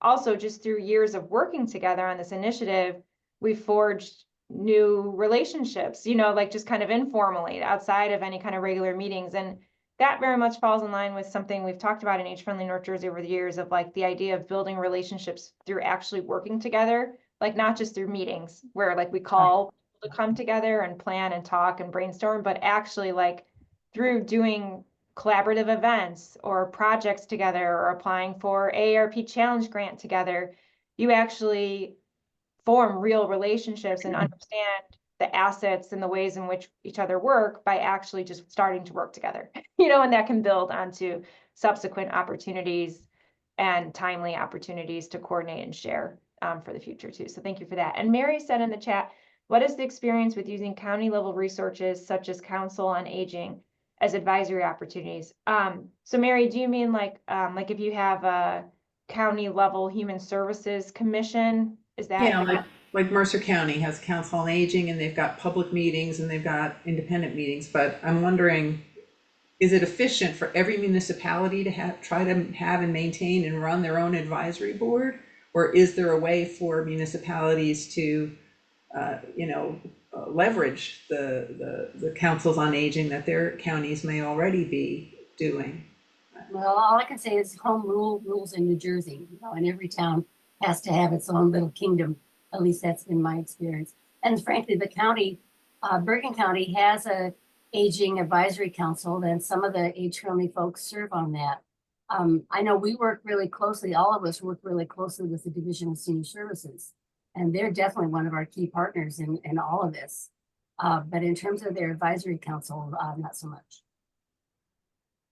also just through years of working together on this initiative, we forged new relationships, you know, like just kind of informally outside of any kind of regular meetings. And that very much falls in line with something we've talked about in Age Friendly North Jersey over the years, of like the idea of building relationships through actually working together, like not just through meetings where like we call people to come together and plan and talk and brainstorm, but actually like through doing collaborative events or projects together, or applying for AARP Challenge Grant together. You actually form real relationships and understand the assets and the ways in which each other work by actually just starting to work together, you know, and that can build onto subsequent opportunities and timely opportunities to coordinate and share for the future too. So thank you for that. And Mary said in the chat, what is the experience with using county level resources such as Council on Aging as advisory opportunities? So Mary, do you mean like if you have a county level human services commission? Is that? Yeah, like Mercer County has Council on Aging, and they've got public meetings and they've got independent meetings, but I'm wondering, is it efficient for every municipality to try to have and maintain and run their own advisory board? Or is there a way for municipalities to, leverage the councils on aging that their counties may already be doing? Well, all I can say is home rules in New Jersey, you know, and every town has to have its own little kingdom. At least that's been my experience. And frankly, the county, Bergen County has a aging advisory council, and some of the age-friendly folks serve on that. I know we work really closely, all of us work really closely with the Division of Senior Services, and they're definitely one of our key partners in all of this. But in terms of their advisory council, not so much.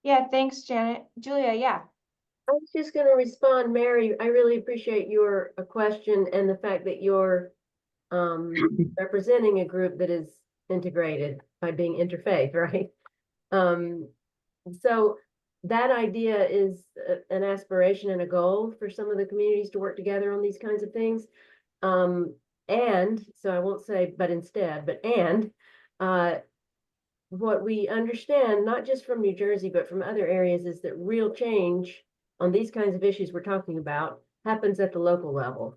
Yeah, thanks, Janet. Julia, yeah. I was just going to respond, Mary. I really appreciate your question and the fact that you're representing a group that is integrated by being interfaith, right? So that idea is an aspiration and a goal for some of the communities to work together on these kinds of things. And so I won't say, but instead, but what we understand, not just from New Jersey, but from other areas, is that real change on these kinds of issues we're talking about happens at the local level.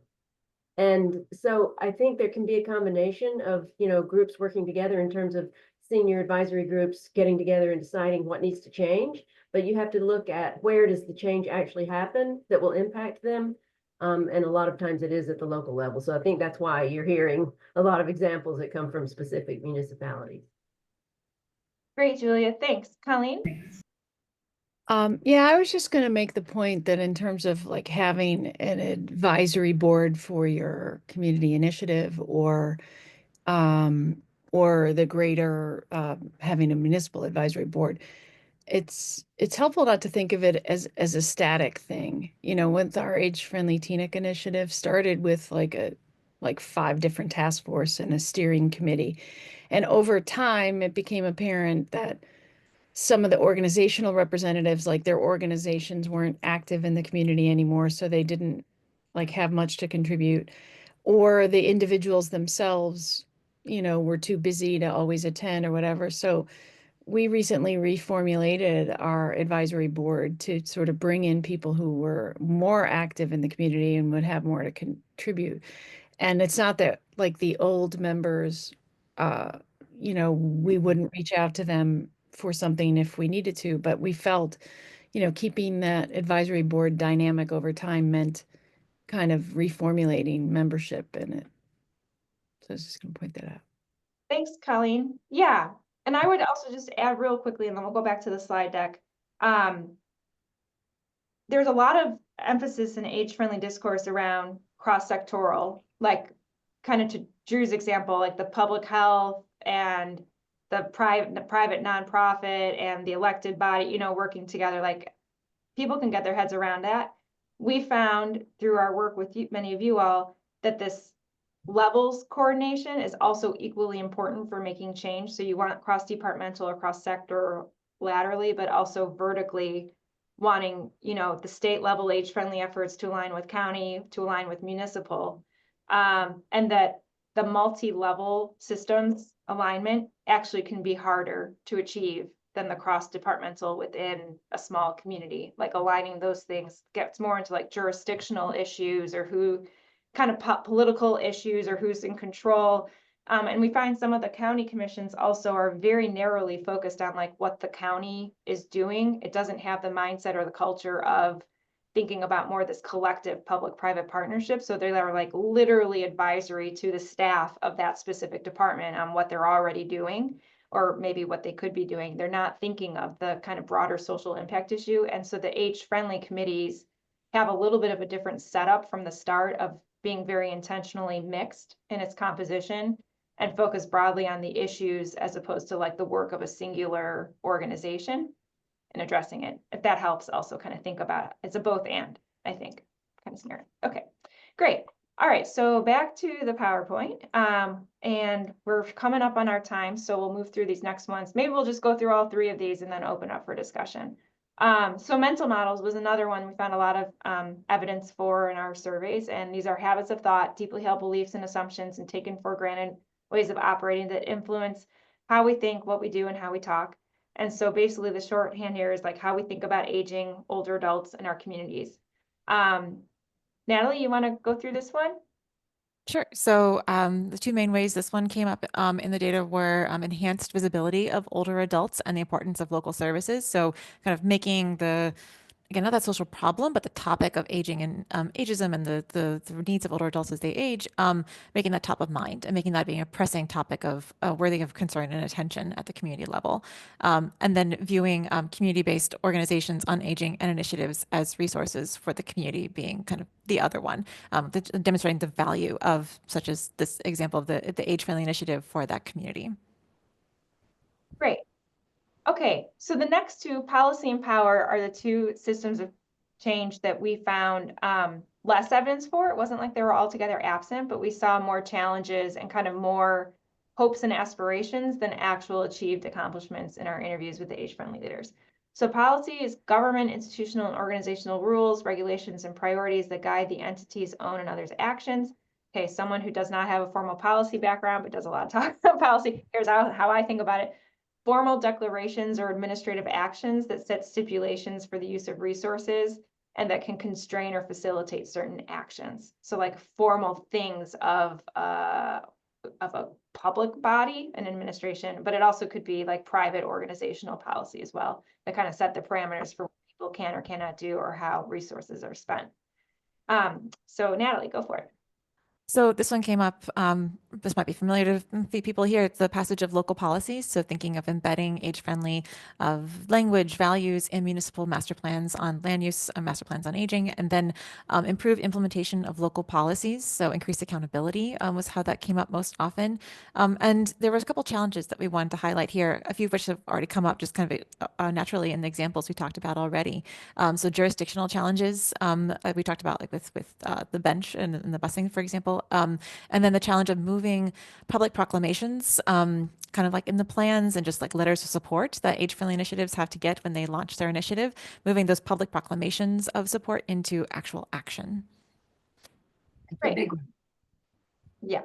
And so I think there can be a combination of, you know, groups working together in terms of senior advisory groups getting together and deciding what needs to change. But you have to look at where does the change actually happen that will impact them. And a lot of times it is at the local level. So I think that's why you're hearing a lot of examples that come from specific municipalities. Great, Julia. Thanks. Colleen? Yeah, I was just going to make the point that in terms of like having an advisory board for your community initiative, or the greater having a municipal advisory board, it's helpful not to think of it as a static thing. You know, with our Age Friendly TeenIC initiative started with like 5 different task force and a steering committee, and over time it became apparent that some of the organizational representatives, like their organizations weren't active in the community anymore, so they didn't like have much to contribute, or the individuals themselves, you know, were too busy to always attend or whatever. So we recently reformulated our advisory board to sort of bring in people who were more active in the community and would have more to contribute. And it's not that like the old members, you know, we wouldn't reach out to them for something if we needed to, but we felt, keeping that advisory board dynamic over time meant kind of reformulating membership in it. So I was just going to point that out. Thanks, Colleen. Yeah, and I would also just add real quickly, and then we'll go back to the slide deck. There's a lot of emphasis in age-friendly discourse around cross-sectoral, like kind of to Drew's example, like the public health and the private nonprofit and the elected body, working together. Like people can get their heads around that. We found through our work with many of you all that this levels coordination is also equally important for making change. So you want cross-departmental or cross-sector laterally, but also vertically wanting, the state level age-friendly efforts to align with county, to align with municipal, and that the multi-level systems alignment actually can be harder to achieve than the cross-departmental within a small community. Like aligning those things gets more into like jurisdictional issues or who kind of political issues or who's in control. And we find some of the county commissions also are very narrowly focused on like what the county is doing. It doesn't have the mindset or the culture of thinking about more this collective public-private partnership. So they're like literally advisory to the staff of that specific department on what they're already doing, or maybe what they could be doing. They're not thinking of the kind of broader social impact issue. And so the age-friendly committees have a little bit of a different setup from the start of being very intentionally mixed in its composition and focus broadly on the issues as opposed to like the work of a singular organization and addressing it. If that helps also kind of think about it. It's a both and, I think, kind of scenario. Okay, great. All right, so back to the PowerPoint. And we're coming up on our time, so we'll move through these next ones. Maybe we'll just go through all three of these and then open up for discussion. So mental models was another one we found a lot of evidence for in our surveys, and these are habits of thought, deeply held beliefs and assumptions, and taken for granted ways of operating that influence how we think, what we do, and how we talk. And so basically the shorthand here is like how we think about aging older adults in our communities. Natalie, you want to go through this one? Sure. So the two main ways this one came up in the data were enhanced visibility of older adults and the importance of local services. So kind of making the, again, not that social problem, but the topic of aging and ageism and the needs of older adults as they age, making that top of mind and making that being a pressing topic of worthy of concern and attention at the community level. And then viewing community-based organizations on aging and initiatives as resources for the community being kind of the other one, demonstrating the value of such as this example of the age-friendly initiative for that community. Great. Okay, so the next two, policy and power, are the two systems of change that we found less evidence for. It wasn't like they were altogether absent, but we saw more challenges and kind of more hopes and aspirations than actual achieved accomplishments in our interviews with the age-friendly leaders. So policy is government, institutional, and organizational rules, regulations, and priorities that guide the entity's own and others' actions. Okay, someone who does not have a formal policy background but does a lot of talk about policy, here's how I think about it. Formal declarations or administrative actions that set stipulations for the use of resources and that can constrain or facilitate certain actions. So like formal things of a public body and administration, but it also could be like private organizational policy as well that kind of set the parameters for what people can or cannot do or how resources are spent. So Natalie, go for it. So this one came up, this might be familiar to the people here, it's the passage of local policies. So thinking of embedding age-friendly of language, values in municipal master plans on land use, master plans on aging, and then improve implementation of local policies. So increased accountability was how that came up most often. And there was a couple challenges that we wanted to highlight here, a few of which have already come up just kind of naturally in the examples we talked about already. So jurisdictional challenges we talked about like with the bench and the busing, for example. And then the challenge of moving public proclamations, kind of like in the plans and just like letters of support that age-friendly initiatives have to get when they launch their initiative, moving those public proclamations of support into actual action. Right. Yeah.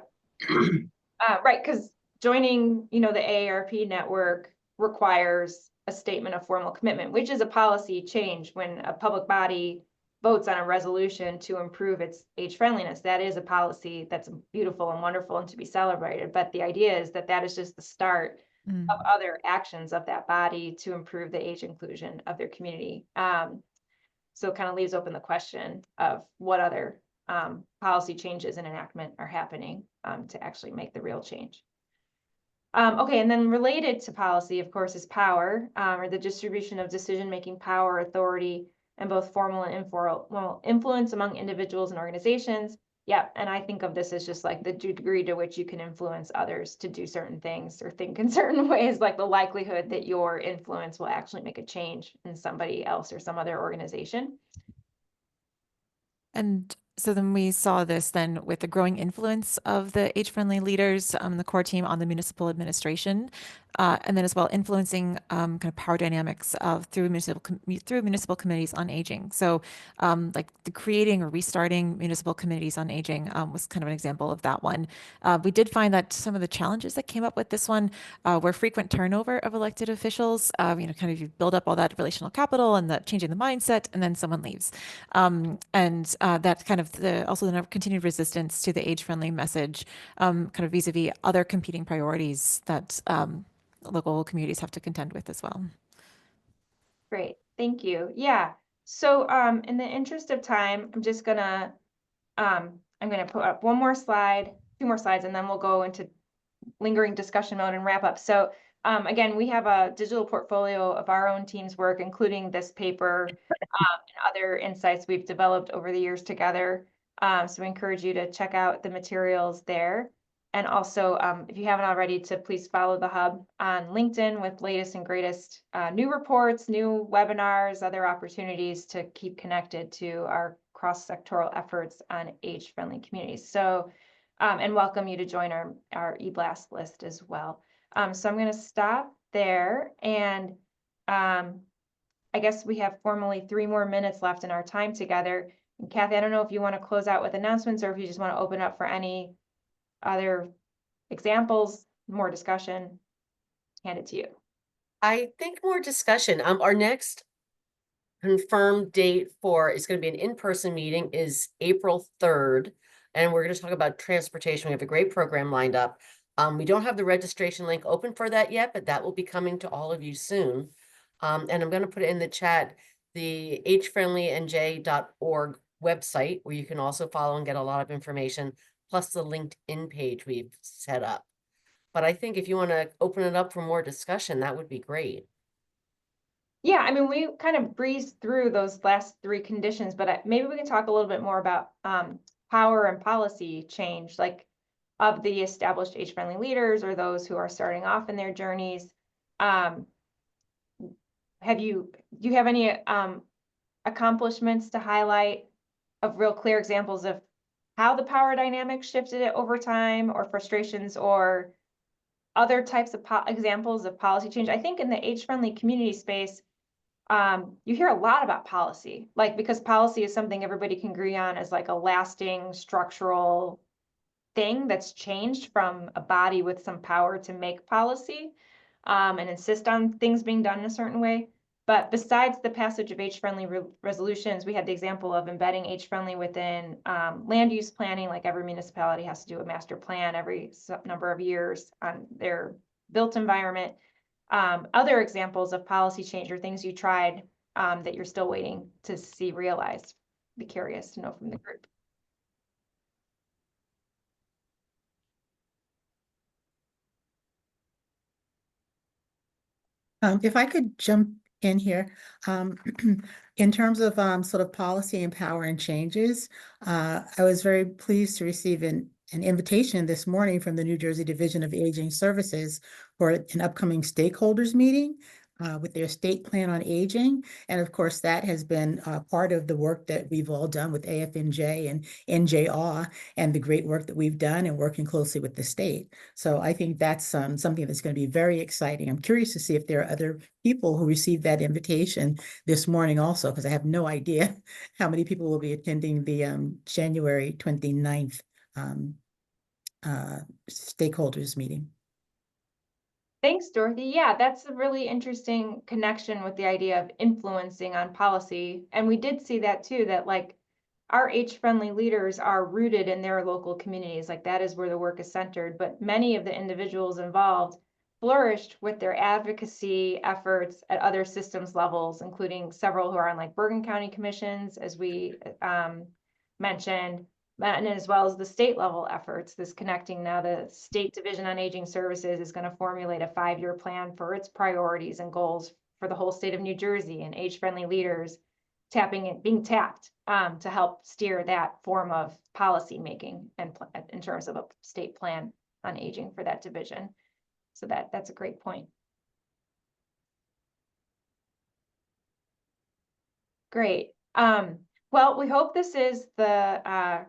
Right, because joining, the AARP network requires a statement of formal commitment, which is a policy change when a public body votes on a resolution to improve its age friendliness. That is a policy that's beautiful and wonderful and to be celebrated. But the idea is that that is just the start of other actions of that body to improve the age inclusion of their community. So it kind of leaves open the question of what other policy changes and enactment are happening to actually make the real change. Okay, and then related to policy, of course, is power, or the distribution of decision-making power, authority, and both formal and informal influence among individuals and organizations. Yeah, and I think of this as just like the degree to which you can influence others to do certain things or think in certain ways, like the likelihood that your influence will actually make a change in somebody else or some other organization. And so then we saw this then with the growing influence of the age-friendly leaders, the core team on the municipal administration, and then as well influencing kind of power dynamics of through municipal committees on aging. So like the creating or restarting municipal committees on aging was kind of an example of that one. We did find that some of the challenges that came up with this one were frequent turnover of elected officials. Kind of you build up all that relational capital and that changing the mindset, and then someone leaves. And that kind of also the continued resistance to the age-friendly message, kind of vis-a-vis other competing priorities that local communities have to contend with as well. Great, thank you. Yeah. So in the interest of time, I'm gonna put up one more slide, two more slides, and then we'll go into lingering discussion mode and wrap up. So again, we have a digital portfolio of our own team's work, including this paper and other insights we've developed over the years together. So we encourage you to check out the materials there. And also, if you haven't already, to please follow the Hub on LinkedIn with latest and greatest new reports, new webinars, other opportunities to keep connected to our cross-sectoral efforts on age-friendly communities. So, and welcome you to join our eBlast list as well. So I'm going to stop there, and I guess we have formally 3 more minutes left in our time together. And Kathy, I don't know if you want to close out with announcements or if you just want to open up for any other examples, more discussion. Hand it to you. I think more discussion. Our next confirmed date is going to be an in-person meeting is April 3rd. And we're going to talk about transportation. We have a great program lined up. We don't have the registration link open for that yet, but that will be coming to all of you soon. And I'm going to put it in the chat, the agefriendlynj.org website, where you can also follow and get a lot of information, plus the LinkedIn page we've set up. But I think if you want to open it up for more discussion, that would be great. Yeah, I mean, we kind of breezed through those last 3 conditions, but maybe we can talk a little bit more about power and policy change, like of the established age-friendly leaders or those who are starting off in their journeys. Do you have any accomplishments to highlight of real clear examples of how the power dynamic shifted it over time, or frustrations, or other types of examples of policy change? I think in the age-friendly community space, you hear a lot about policy, like, because policy is something everybody can agree on as like a lasting structural thing that's changed from a body with some power to make policy and insist on things being done in a certain way. But besides the passage of age-friendly resolutions, we had the example of embedding age-friendly within land use planning. Like every municipality has to do a master plan every number of years on their built environment. Other examples of policy change or things you tried that you're still waiting to see realized. Be curious to know from the group. If I could jump in here, in terms of sort of policy and power and changes, I was very pleased to receive an invitation this morning from the New Jersey Division of Aging Services for an upcoming stakeholders meeting with their state plan on aging. And of course, that has been part of the work that we've all done with AFNJ and NJR, and the great work that we've done and working closely with the state. So I think that's something that's going to be very exciting. I'm curious to see if there are other people who received that invitation this morning also, because I have no idea how many people will be attending the January 29th stakeholders meeting. Thanks, Dorothy. Yeah, that's a really interesting connection with the idea of influencing on policy. And we did see that too, that like our age-friendly leaders are rooted in their local communities. Like that is where the work is centered. But many of the individuals involved flourished with their advocacy efforts at other systems levels, including several who are on like Bergen County commissions, as we mentioned, and as well as the state level efforts. This connecting now, the State Division on Aging Services is going to formulate a 5-year plan for its priorities and goals for the whole state of New Jersey, and age-friendly leaders being tapped to help steer that form of policy making and in terms of a state plan on aging for that division. So that's a great point. Great. Well, we hope this is the,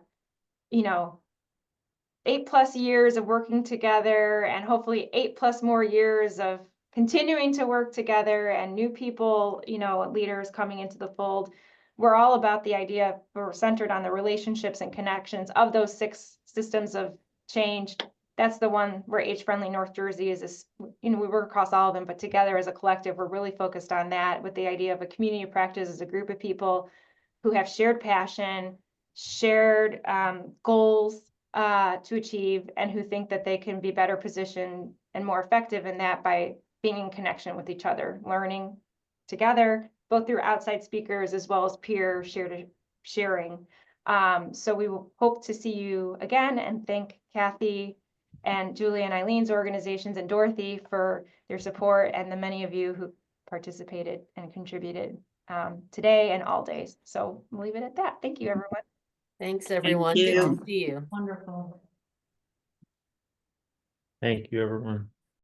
8+ years of working together, and hopefully 8+ more years of continuing to work together, and new people, leaders coming into the fold. We're all about the idea, we're centered on the relationships and connections of those 6 systems of change. That's the one where Age-Friendly North Jersey is, we work across all of them, but together as a collective, we're really focused on that, with the idea of a community of practice as a group of people who have shared passion, shared goals to achieve, and who think that they can be better positioned and more effective in that by being in connection with each other, learning together, both through outside speakers as well as peer sharing. So we will hope to see you again, and thank Kathy and Julie and Eileen's organizations and Dorothy for their support, and the many of you who participated and contributed today and all days. So we'll leave it at that. Thank you, everyone. Thanks, everyone. Good to see you. Wonderful. Thank you, everyone.